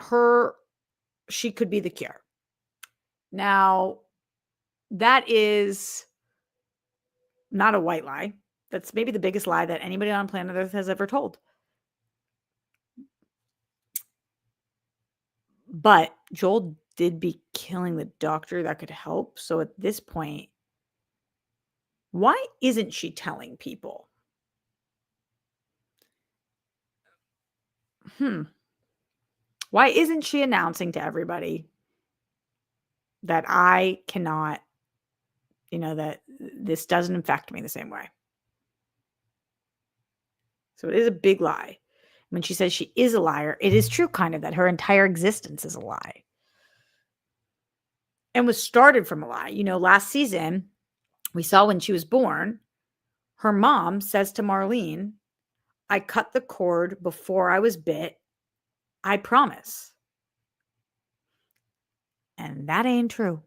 she could be the cure. Now, that is not a white lie. That's maybe the biggest lie that anybody on planet Earth has ever told. But Joel did be killing the doctor that could help. So at this point, why isn't she telling people? Why isn't she announcing to everybody that I cannot, that this doesn't affect me the same way? So it is a big lie. When she says she is a liar, it is true kind of that her entire existence is a lie. And was started from a lie. Last season, we saw when she was born, her mom says to Marlene, I cut the cord before I was bit. I promise. And that ain't true.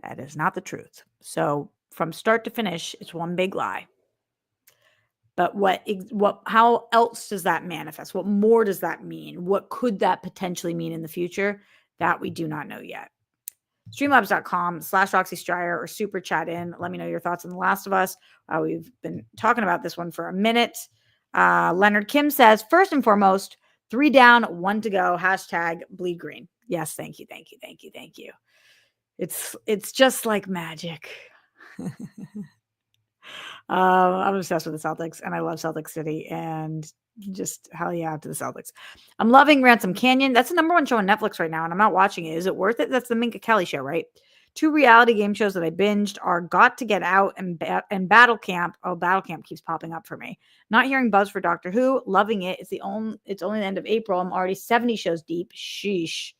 That is not the truth. So from start to finish, it's one big lie. But how else does that manifest? What more does that mean? What could that potentially mean in the future? That we do not know yet. Streamlabs.com/Roxy Stryer or super chat in. Let me know your thoughts on The Last of Us. We've been talking about this one for a minute. Leonard Kim says, first and foremost, 3 down, 1 to go. Hashtag bleed green. Yes, thank you, thank you, thank you, thank you. It's just like magic. I'm obsessed with the Celtics, and I love Celtics City, and just hell yeah to the Celtics. I'm loving Ransom Canyon. That's the number 1 show on Netflix right now, and I'm not watching it. Is it worth it? That's the Minka Kelly show, right? 2 reality game shows that I binged are Got to Get Out and Battle Camp. Oh, Battle Camp keeps popping up for me. Not hearing buzz for Doctor Who. Loving it. It's only the end of April. I'm already 70 shows deep. Sheesh.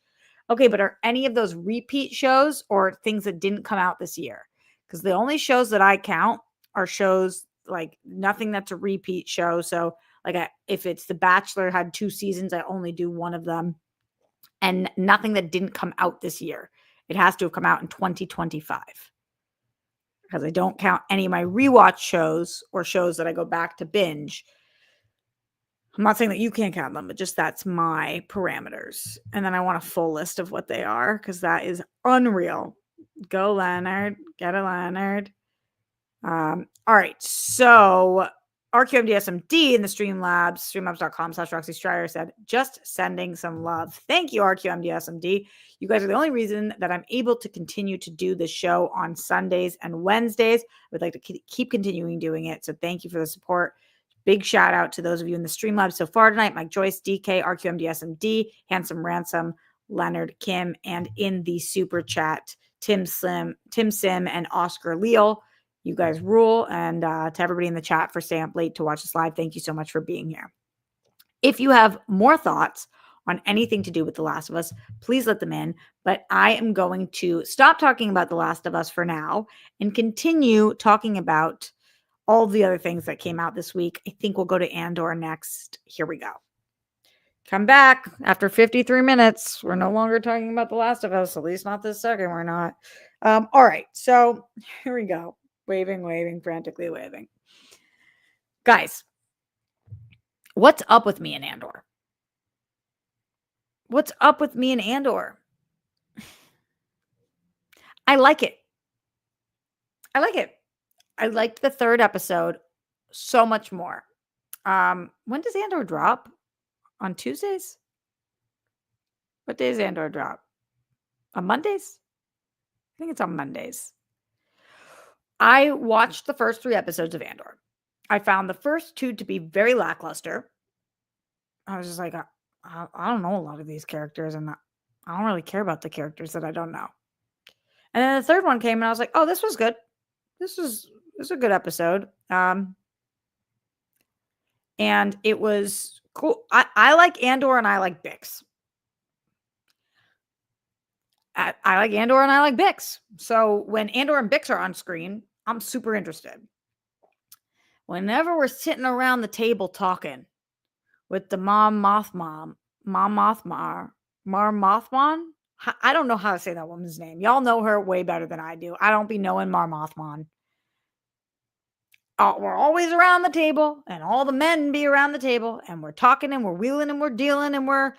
Okay, but are any of those repeat shows or things that didn't come out this year? Because the only shows that I count are shows like nothing that's a repeat show. So like if it's The Bachelor had 2 seasons, I only do one of them. And nothing that didn't come out this year. It has to have come out in 2025. Because I don't count any of my rewatch shows or shows that I go back to binge. I'm not saying that you can't count them, but just that's my parameters. And then I want a full list of what they are because that is unreal. Go Leonard. Get a Leonard. All right. So RQMDSMD in the Streamlabs, streamlabs.com/Roxy Stryer said, just sending some love. Thank you, RQMDSMD. You guys are the only reason that I'm able to continue to do the show on Sundays and Wednesdays. I would like to keep continuing doing it. So thank you for the support. Big shout out to those of you in the Streamlabs so far tonight. Mike Joyce, DK, RQMDSMD, Handsome Ransom, Leonard Kim, and in the super chat, Tim Sim, and Oscar Leal. You guys rule. And to everybody in the chat for staying up late to watch this live, thank you so much for being here. If you have more thoughts on anything to do with The Last of Us, please let them in. But I am going to stop talking about The Last of Us for now and continue talking about all the other things that came out this week. I think we'll go to Andor next. Here we go. Come back after 53 minutes. We're no longer talking about The Last of Us, at least not this second. We're not. All right. So here we go. Waving, frantically waving. Guys, what's up with me and Andor? What's up with me and Andor? I like it. I liked the 3rd episode so much more. When does Andor drop? On Tuesdays? What days Andor drop? On Mondays? I think it's on Mondays. I watched the first 3 episodes of Andor. I found the first 2 to be very lackluster. I was just like, I don't know a lot of these characters, and I don't really care about the characters that I don't know. And then the 3rd one came, and I was like, oh, this was good. This was a good episode. And it was cool. I like Andor, and I like Bix. I like Andor and I like Bix. So when Andor and Bix are on screen, I'm super interested. Whenever we're sitting around the table talking with the Mar Mothman, I don't know how to say that woman's name. Y'all know her way better than I do. I don't be knowing Mar Mothman. We're always around the table, and all the men be around the table, and we're talking and we're wheeling and we're dealing and we're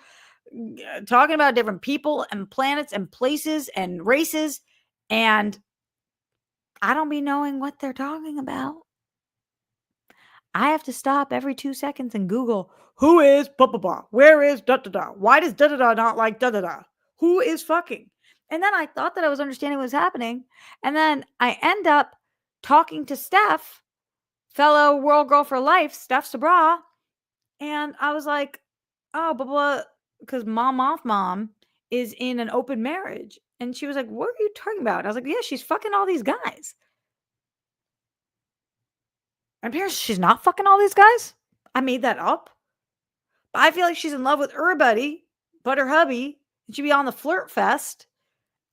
talking about different people and planets and places and races, and I don't be knowing what they're talking about. I have to stop every 2 seconds and Google, who is blah, blah, blah? Where is da, da, da? Why does da, da, da not like da, da, da? Who is fucking? And then I thought that I was understanding what was happening. And then I end up talking to Steph, fellow World Girl for Life, Steph Sabra. And I was like, oh, blah, blah, because Mom is in an open marriage. And she was like, what are you talking about? And I was like, yeah, she's fucking all these guys. And apparently she's not fucking all these guys. I made that up. But I feel like she's in love with everybody but her hubby. And she'd be on the flirt fest.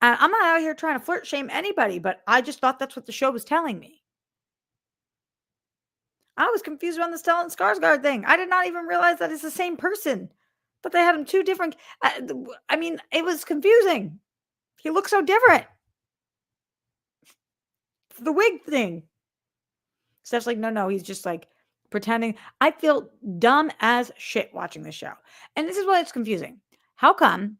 And I'm not out here trying to flirt shame anybody, but I just thought that's what the show was telling me. I was confused around the Stellan Skarsgård thing. I did not even realize that it's the same person. But they had him 2 different. I mean, it was confusing. He looks so different. The wig thing. Steph's like, no, he's just like pretending. I feel dumb as shit watching this show. And this is why it's confusing. How come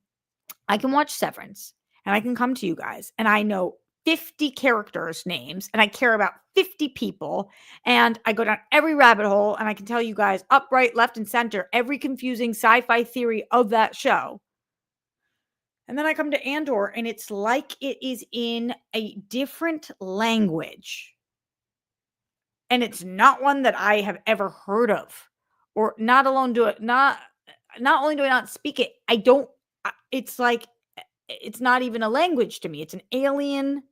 I can watch Severance and I can come to you guys and I know 50 characters' names and I care about 50 people and I go down every rabbit hole and I can tell you guys up, right, left, and center every confusing sci-fi theory of that show. And then I come to Andor and it's like it is in a different language. And it's not one that I have ever heard of. Or not only do I not speak it, it's like it's not even a language to me. It's an alien.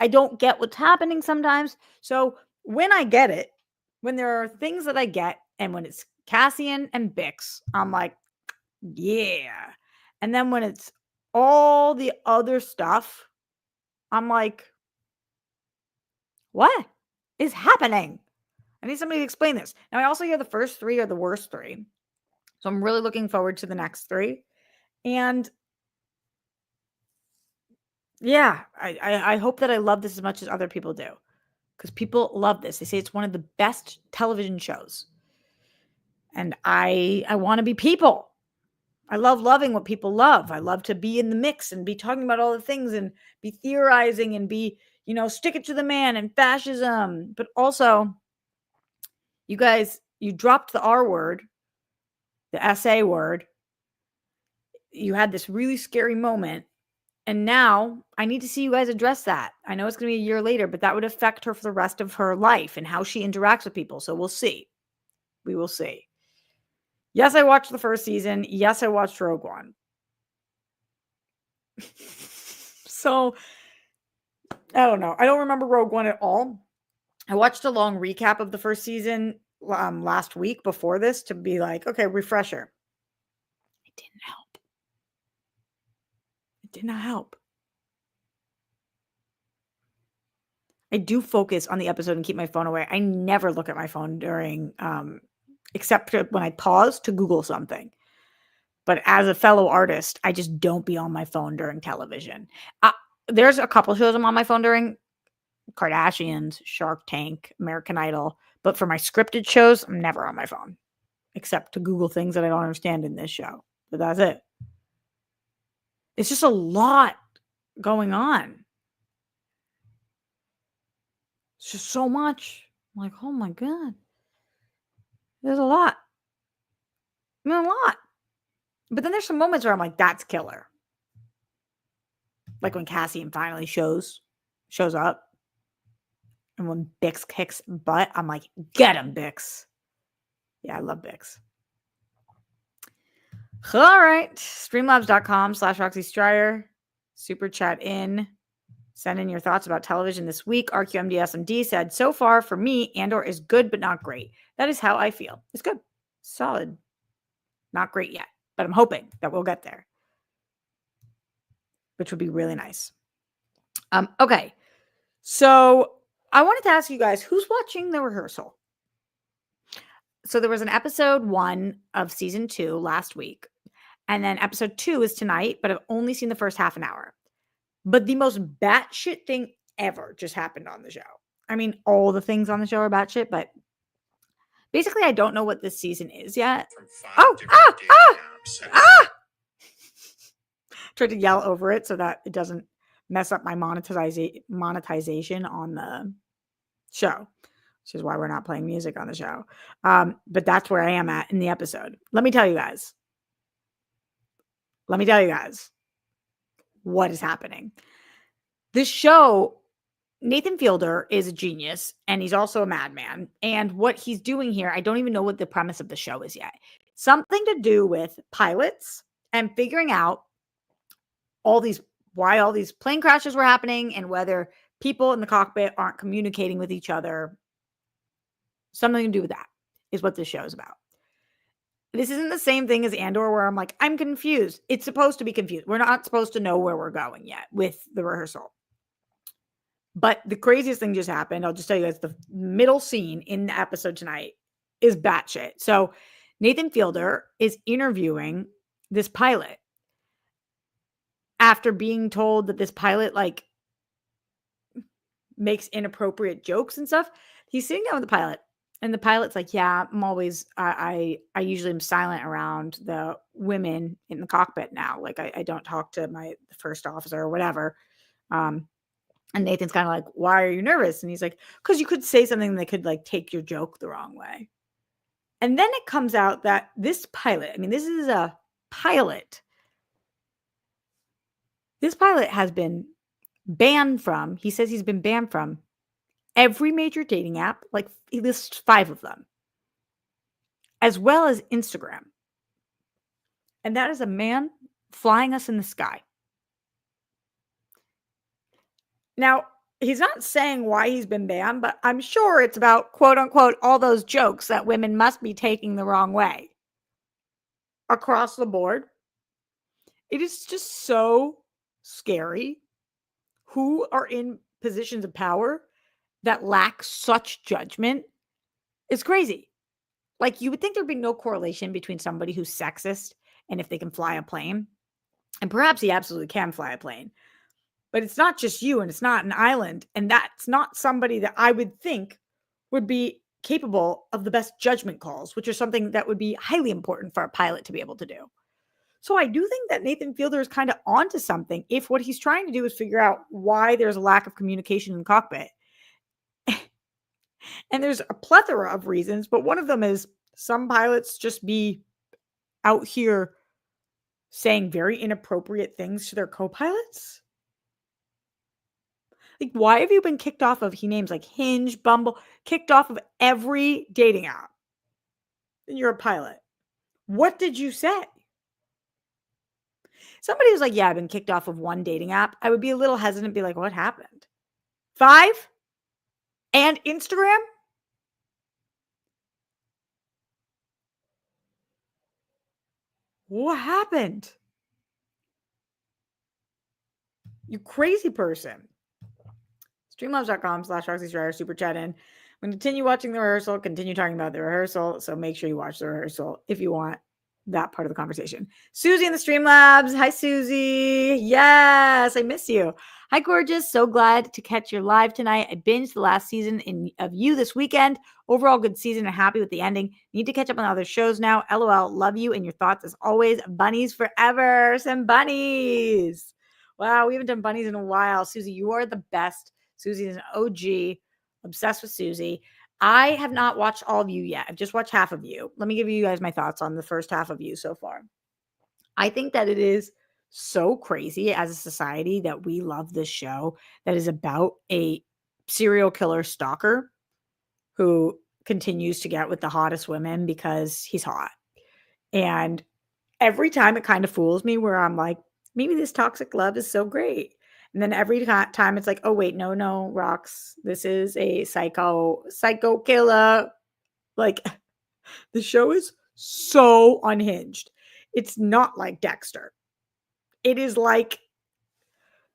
I don't get what's happening sometimes. So when I get it, when there are things that I get, and when it's Cassian and Bix, I'm like, yeah. And then when it's all the other stuff, I'm like, what is happening? I need somebody to explain this. Now, I also hear the first 3 are the worst 3. So I'm really looking forward to the next 3. And yeah, I hope that I love this as much as other people do. Because people love this. They say it's one of the best television shows. And I want to be people. I love loving what people love. I love to be in the mix and be talking about all the things and be theorizing and be, stick it to the man and fascism. But also, you guys, you dropped the R word, the SA word. You had this really scary moment. And now I need to see you guys address that. I know it's going to be a year later, but that would affect her for the rest of her life and how she interacts with people. So we'll see. We will see. Yes, I watched the first season. Yes, I watched Rogue One. So I don't know. I don't remember Rogue One at all. I watched a long recap of the first season last week before this to be like, okay, refresher. It didn't help. It did not help. I do focus on the episode and keep my phone away. I never look at my phone during, except when I pause to Google something. But as a fellow artist, I just don't be on my phone during television. There's a couple shows I'm on my phone during. Kardashians, Shark Tank, American Idol. But for my scripted shows, I'm never on my phone. Except to Google things that I don't understand in this show. But that's it. It's just a lot going on. It's just so much. I'm like, oh my God. There's a lot. I mean, a lot. But then there's some moments where I'm like, that's killer. Like when Cassian finally shows up. And when Bix kicks butt, I'm like, get him, Bix. Yeah, I love Bix. All right. Streamlabs.com/Roxy Stryer. Super chat in. Send in your thoughts about television this week. RQMDSMD said, so far for me, Andor is good, but not great. That is how I feel. It's good. Solid. Not great yet, but I'm hoping that we'll get there, which would be really nice. Okay. So I wanted to ask you guys, who's watching The Rehearsal? So there was an episode 1 of season 2 last week. And then episode 2 is tonight, but I've only seen the first half an hour. But the most batshit thing ever just happened on the show. I mean, all the things on the show are batshit, but basically I don't know what this season is yet. Tried to yell over it so that it doesn't mess up my monetization on the show, which is why we're not playing music on the show. But that's where I am at in the episode. Let me tell you guys what is happening. This show, Nathan Fielder is a genius and he's also a madman. And what he's doing here, I don't even know what the premise of the show is yet. Something to do with pilots and figuring out why all these plane crashes were happening and whether people in the cockpit aren't communicating with each other. Something to do with that is what this show is about. This isn't the same thing as Andor where I'm like, I'm confused. It's supposed to be confused. We're not supposed to know where we're going yet with The Rehearsal. But the craziest thing just happened. I'll just tell you guys, the middle scene in the episode tonight is batshit. So Nathan Fielder is interviewing this pilot after being told that this pilot makes inappropriate jokes and stuff. He's sitting down with the pilot And the pilot's like, yeah, I'm always, I usually am silent around the women in the cockpit now. Like I don't talk to my first officer or whatever. Um, and Nathan's kind of like, why are you nervous? And he's like, because you could say something that could like take your joke the wrong way. And then it comes out that this pilot, I mean, this is a pilot. This pilot has been banned from, he says he's been banned from every major dating app. Like he lists 5 of them, as well as Instagram. And that is a man flying us in the sky. Now, he's not saying why he's been banned, but I'm sure it's about quote unquote all those jokes that women must be taking the wrong way across the board. It is just so scary who are in positions of power that lack such judgment. It's crazy. Like you would think there'd be no correlation between somebody who's sexist and if they can fly a plane. And perhaps he absolutely can fly a plane. But it's not just you and it's not an island. And that's not somebody that I would think would be capable of the best judgment calls, which are something that would be highly important for a pilot to be able to do. So I do think that Nathan Fielder is kind of onto something if what he's trying to do is figure out why there's a lack of communication in the cockpit. And there's a plethora of reasons, but one of them is some pilots just be out here saying very inappropriate things to their co-pilots. Like, why have you been kicked off of, he names like Hinge, Bumble, kicked off of every dating app? And you're a pilot. What did you say? Somebody was like, yeah, I've been kicked off of 1 dating app. I would be a little hesitant, be like, what happened? 5? And Instagram? What happened? You crazy person. Streamlabs.com/RoxyStrider, super chat in. I'm going to continue watching the rehearsal, continue talking about the rehearsal. So make sure you watch the rehearsal if you want that part of the conversation. Susie in the Streamlabs. Hi, Susie. Yes, I miss you. Hi, gorgeous. So glad to catch your live tonight. I binged the last season of You this weekend. Overall, good season and happy with the ending. Need to catch up on other shows now. LOL. Love you and your thoughts as always. Bunnies forever. Some bunnies. Wow, we haven't done bunnies in a while. Susie, you are the best. Susie is an OG. Obsessed with Susie. I have not watched all of You yet. I've just watched half of You. Let me give you guys my thoughts on the first half of You so far. I think that it is so crazy as a society that we love this show that is about a serial killer stalker who continues to get with the hottest women because he's hot. And every time it kind of fools me where I'm like, maybe this toxic love is so great. And then every time it's like, oh, wait, no, Rox, this is a psycho killer. Like the show is so unhinged. It's not like Dexter. It is like,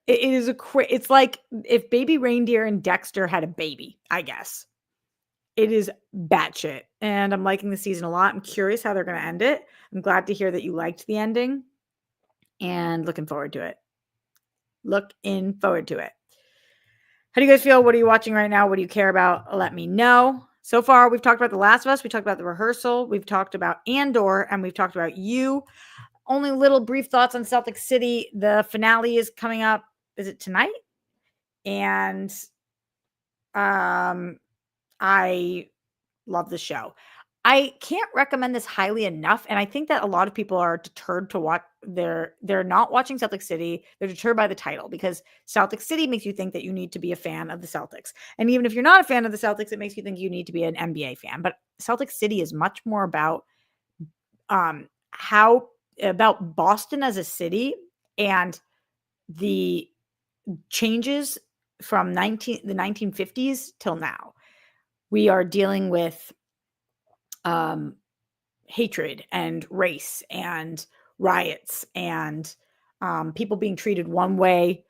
it's like if Baby Reindeer and Dexter had a baby, I guess. It is batshit. And I'm liking the season a lot. I'm curious how they're going to end it. I'm glad to hear that you liked the ending and looking forward to it. Looking forward to it. How do you guys feel? What are you watching right now? What do you care about? Let me know. So far, we've talked about The Last of Us. We talked about The Rehearsal. We've talked about Andor, and we've talked about You. Only little brief thoughts on Celtics City. The finale is coming up. Is it tonight? And I love the show. I can't recommend this highly enough, and I think that a lot of people are deterred to watch. They're not watching Celtics City. They're deterred by the title because Celtics City makes you think that you need to be a fan of the Celtics, and even if you're not a fan of the Celtics, it makes you think you need to be an NBA fan. But Celtics City is much more about about Boston as a city and the changes from the 1950s till now. We are dealing with hatred and race and riots and people being treated one way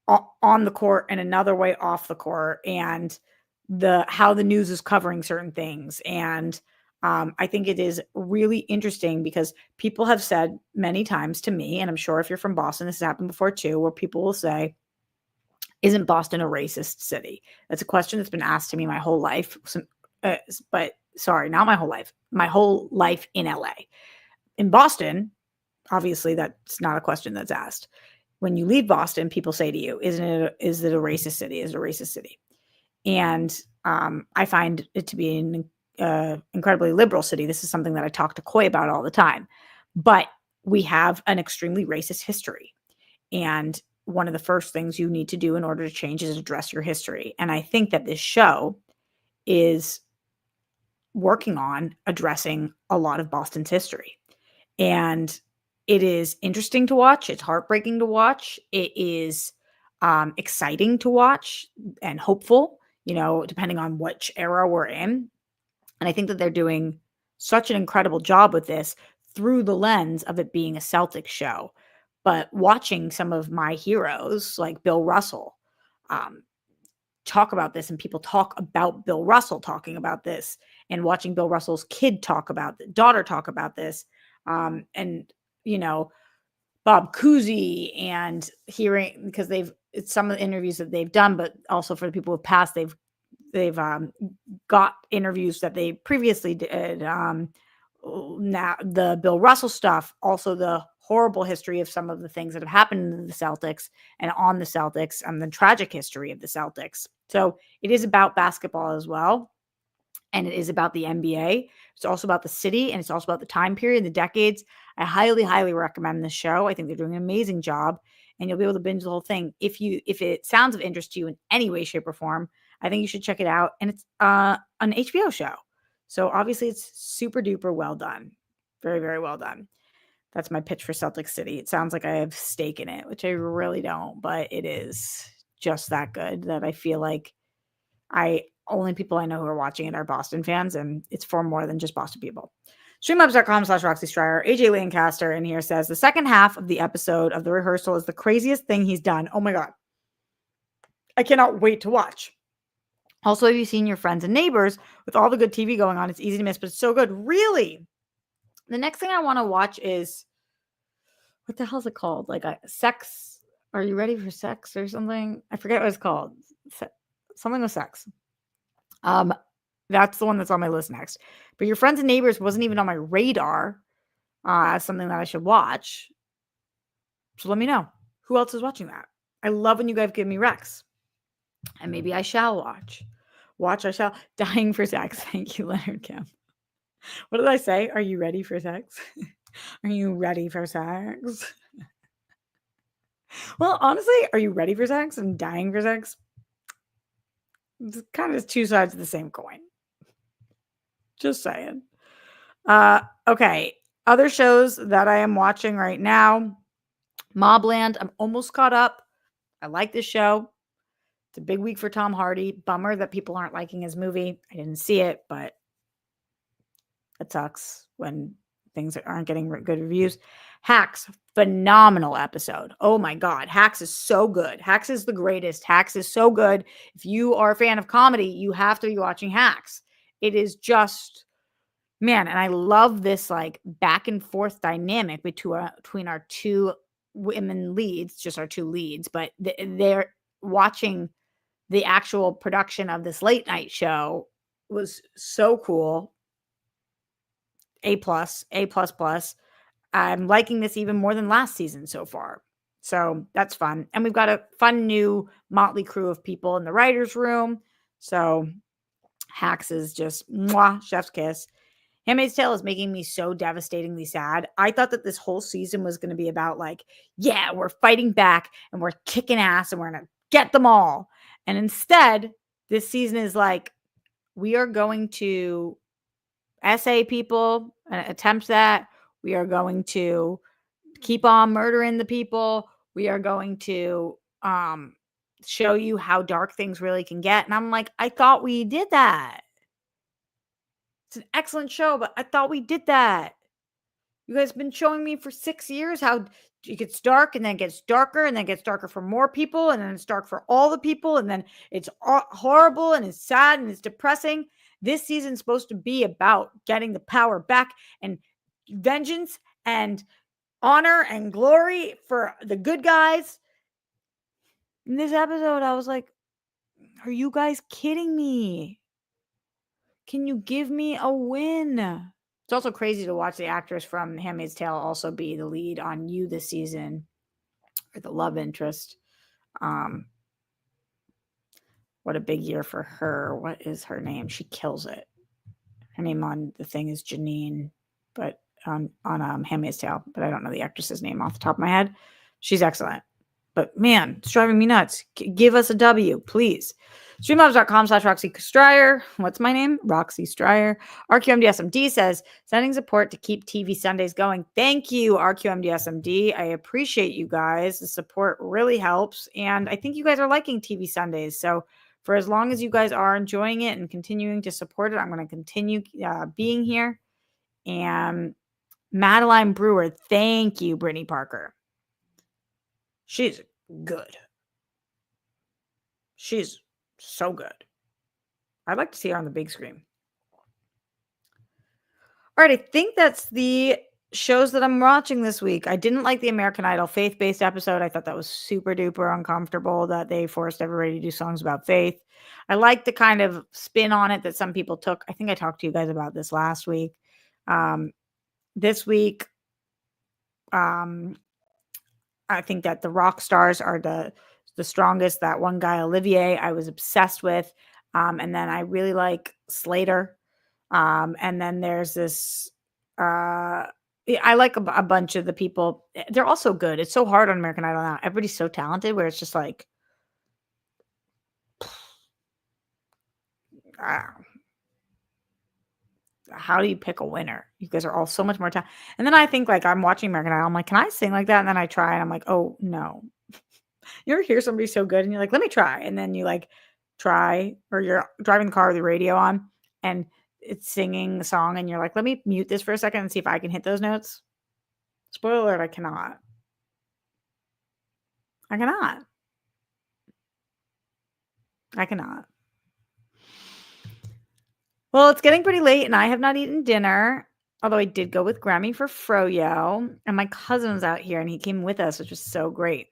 on the court and another way off the court, and how the news is covering certain things. And I think it is really interesting because people have said many times to me, and I'm sure if you're from Boston, this has happened before too, where people will say, isn't Boston a racist city? That's a question that's been asked to me my whole life. But sorry, not my whole life in LA. In Boston, obviously that's not a question that's asked. When you leave Boston, people say to you, is it a racist city? Is it a racist city? And I find it to be an incredibly liberal city. This is something that I talk to Coy about all the time. But we have an extremely racist history. And one of the first things you need to do in order to change is address your history. And I think that this show is working on addressing a lot of Boston's history. And it is interesting to watch. It's heartbreaking to watch. It is exciting to watch and hopeful, depending on which era we're in. And I think that they're doing such an incredible job with this through the lens of it being a Celtics show. But watching some of my heroes like Bill Russell talk about this, and people talk about Bill Russell talking about this, and watching Bill Russell's daughter talk about this, and Bob Cousy, and hearing, because it's some of the interviews that they've done, but also for the people who've passed, they've got interviews that they previously did. Now the Bill Russell stuff, also the horrible history of some of the things that have happened in the Celtics and on the Celtics, and the tragic history of the Celtics. So it is about basketball as well. And it is about the NBA. It's also about the city, and it's also about the time period, the decades. I highly, highly recommend this show. I think they're doing an amazing job, and you'll be able to binge the whole thing. If it sounds of interest to you in any way, shape, or form, I think you should check it out. And it's an HBO show. So obviously it's super duper well done. Very, very well done. That's my pitch for Celtics City. It sounds like I have stake in it, which I really don't, but it is just that good that I feel like only people I know who are watching it are Boston fans, and it's for more than just Boston people. Streamlabs.com/Roxy Stryer. AJ Lancaster in here says the second half of the episode of The Rehearsal is the craziest thing he's done. Oh my God. I cannot wait to watch. Also, have you seen Your Friends and Neighbors? With all the good TV going on, it's easy to miss, but it's so good. Really? The next thing I want to watch is, what the hell is it called? Like sex. Are you ready for sex or something? I forget what it's called. Something with sex. That's the one that's on my list next. But Your Friends and Neighbors wasn't even on my radar as something that I should watch. So let me know. Who else is watching that? I love when you guys give me recs. And maybe I shall watch. I shall. Dying for sex. Thank you, Leonard Kim. What did I say? Are you ready for sex? Are you ready for sex? Well, honestly, are you ready for sex and dying for sex? It's kind of two sides of the same coin. Just saying. Okay. Other shows that I am watching right now. Mobland. I'm almost caught up. I like this show. It's a big week for Tom Hardy. Bummer that people aren't liking his movie. I didn't see it, but it sucks when things aren't getting good reviews. Hacks, phenomenal episode. Oh my God. Hacks is so good. Hacks is the greatest. Hacks is so good. If you are a fan of comedy, you have to be watching Hacks. It is just, man, and I love this like back and forth dynamic between our two women leads, just our two leads, but they're watching the actual production of this late night show was so cool. A+. I'm liking this even more than last season so far. So that's fun. And we've got a fun new motley crew of people in the writer's room. So Hacks is just mwah, chef's kiss. Handmaid's Tale is making me so devastatingly sad. I thought that this whole season was going to be about like, yeah, we're fighting back and we're kicking ass and we're going to get them all. And instead, this season is like, we are going to SA people and attempt that. We are going to keep on murdering the people. We are going to show you how dark things really can get. And I'm like, I thought we did that. It's an excellent show, but I thought we did that. You guys have been showing me for 6 years how it gets dark and then it gets darker and then it gets darker for more people and then it's dark for all the people and then it's horrible and it's sad and it's depressing. This season's supposed to be about getting the power back and vengeance and honor and glory for the good guys. In this episode, I was like, are you guys kidding me? Can you give me a win? It's also crazy to watch the actress from Handmaid's Tale also be the lead on You this season, or the love interest. What a big year for her. What is her name? She kills it. Her name on the thing is Janine, but on Handmaid's Tale, but I don't know the actress's name off the top of my head. She's excellent. But man, it's driving me nuts. Give us a W, please. Streamlabs.com/Roxy Stryer. What's my name? Roxy Stryer. RQMDSMD says, sending support to keep TV Sundays going. Thank you, RQMDSMD. I appreciate you guys. The support really helps. And I think you guys are liking TV Sundays. So for as long as you guys are enjoying it and continuing to support it, I'm going to continue being here. And Madeline Brewer, thank you, Brittany Parker. She's good. She's so good. I'd like to see her on the big screen. All right, I think that's the shows that I'm watching this week. I didn't like the American Idol faith-based episode. I thought that was super duper uncomfortable that they forced everybody to do songs about faith. I like the kind of spin on it that some people took. I think I talked to you guys about this last week. This week, I think that the rock stars are the strongest. That one guy, Olivier, I was obsessed with. And then I really like Slater. And then there's this, I like a bunch of the people. They're also good. It's so hard on American Idol now. Everybody's so talented where it's just like, how do you pick a winner? You guys are all so much more talented. And then I think like I'm watching American Idol. I'm like, can I sing like that? And then I try and I'm like, oh no. You ever hear somebody so good and you're like, let me try. And then you like try, or you're driving the car with the radio on and it's singing the song and you're like, let me mute this for a second and see if I can hit those notes. Spoiler alert, I cannot. I cannot. Well, it's getting pretty late and I have not eaten dinner, although I did go with Grammy for Froyo, and my cousin's out here and he came with us, which was so great.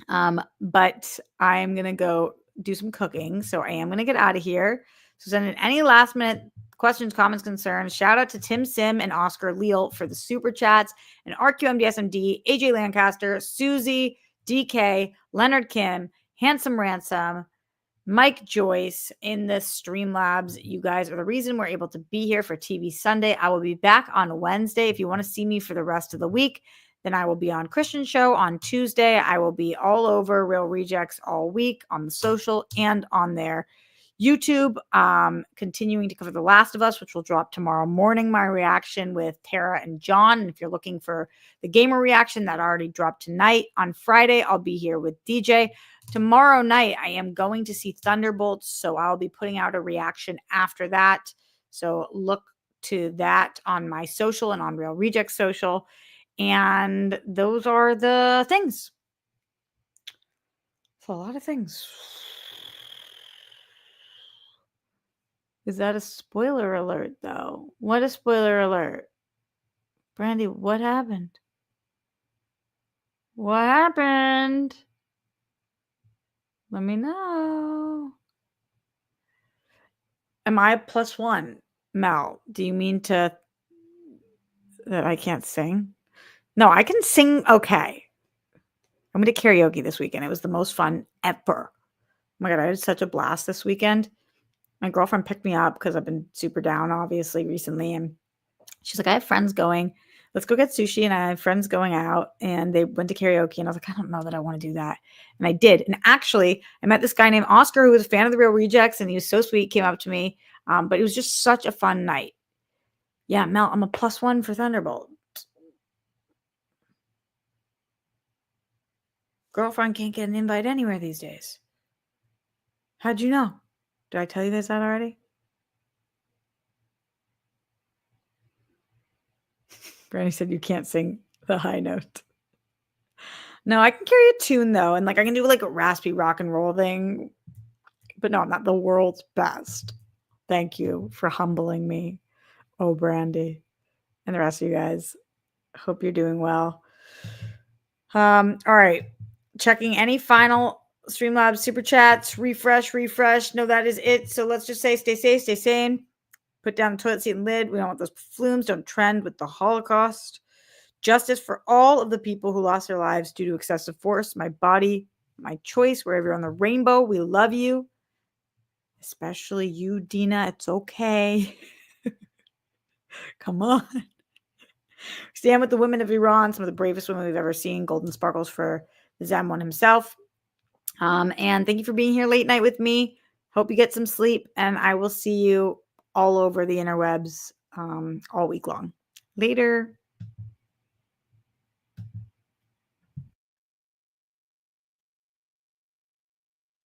But I'm going to go do some cooking. So I am going to get out of here. So send in any last minute questions, comments, concerns. Shout out to Tim Sim and Oscar Leal for the super chats, and RQMDSMD, AJ Lancaster, Susie, DK, Leonard Kim, Handsome Ransom, Mike Joyce in the Streamlabs. You guys are the reason we're able to be here for TV Sunday. I will be back on Wednesday. If you want to see me for the rest of the week, then I will be on Christian Show on Tuesday. I will be all over Real Rejects all week on the social and on their YouTube, continuing to cover The Last of Us, which will drop tomorrow morning. My reaction with Tara and John. And if you're looking for the gamer reaction, that already dropped tonight. On Friday, I'll be here with DJ. Tomorrow night, I am going to see Thunderbolts, so I'll be putting out a reaction after that. So look to that on my social and on Real Rejects social. And those are the things. It's a lot of things. Is that a spoiler alert, though? What a spoiler alert. Brandy, what happened? What happened? Let me know. Am I a +1? Mel, do you mean that I can't sing? No, I can sing okay. I'm going to karaoke this weekend. It was the most fun ever. Oh my God, I had such a blast this weekend. My girlfriend picked me up because I've been super down, obviously, recently. And she's like, I have friends going. Let's go get sushi. And I have friends going out. And they went to karaoke. And I was like, I don't know that I want to do that. And I did. And actually, I met this guy named Oscar who was a fan of the Real Rejects. And he was so sweet, came up to me. But it was just such a fun night. Yeah, Mel, I'm a +1 for Thunderbolt. Girlfriend can't get an invite anywhere these days. How'd you know? Did I tell you this already? Brandy said you can't sing the high note. No, I can carry a tune though. And like I can do like a raspy rock and roll thing. But no, I'm not the world's best. Thank you for humbling me. Oh, Brandy. And the rest of you guys. Hope you're doing well. All right. Checking any final Streamlabs super chats. Refresh. No, that is it. So let's just say stay safe, stay sane. Put down the toilet seat and lid. We don't want those flumes. Don't trend with the Holocaust. Justice for all of the people who lost their lives due to excessive force. My body, my choice. Wherever you're on the rainbow, we love you. Especially you, Dina. It's okay. Come on. Stand with the women of Iran, some of the bravest women we've ever seen. Golden sparkles for the Zam1 himself. And thank you for being here late night with me. Hope you get some sleep, and I will see you all over the interwebs all week long. Later.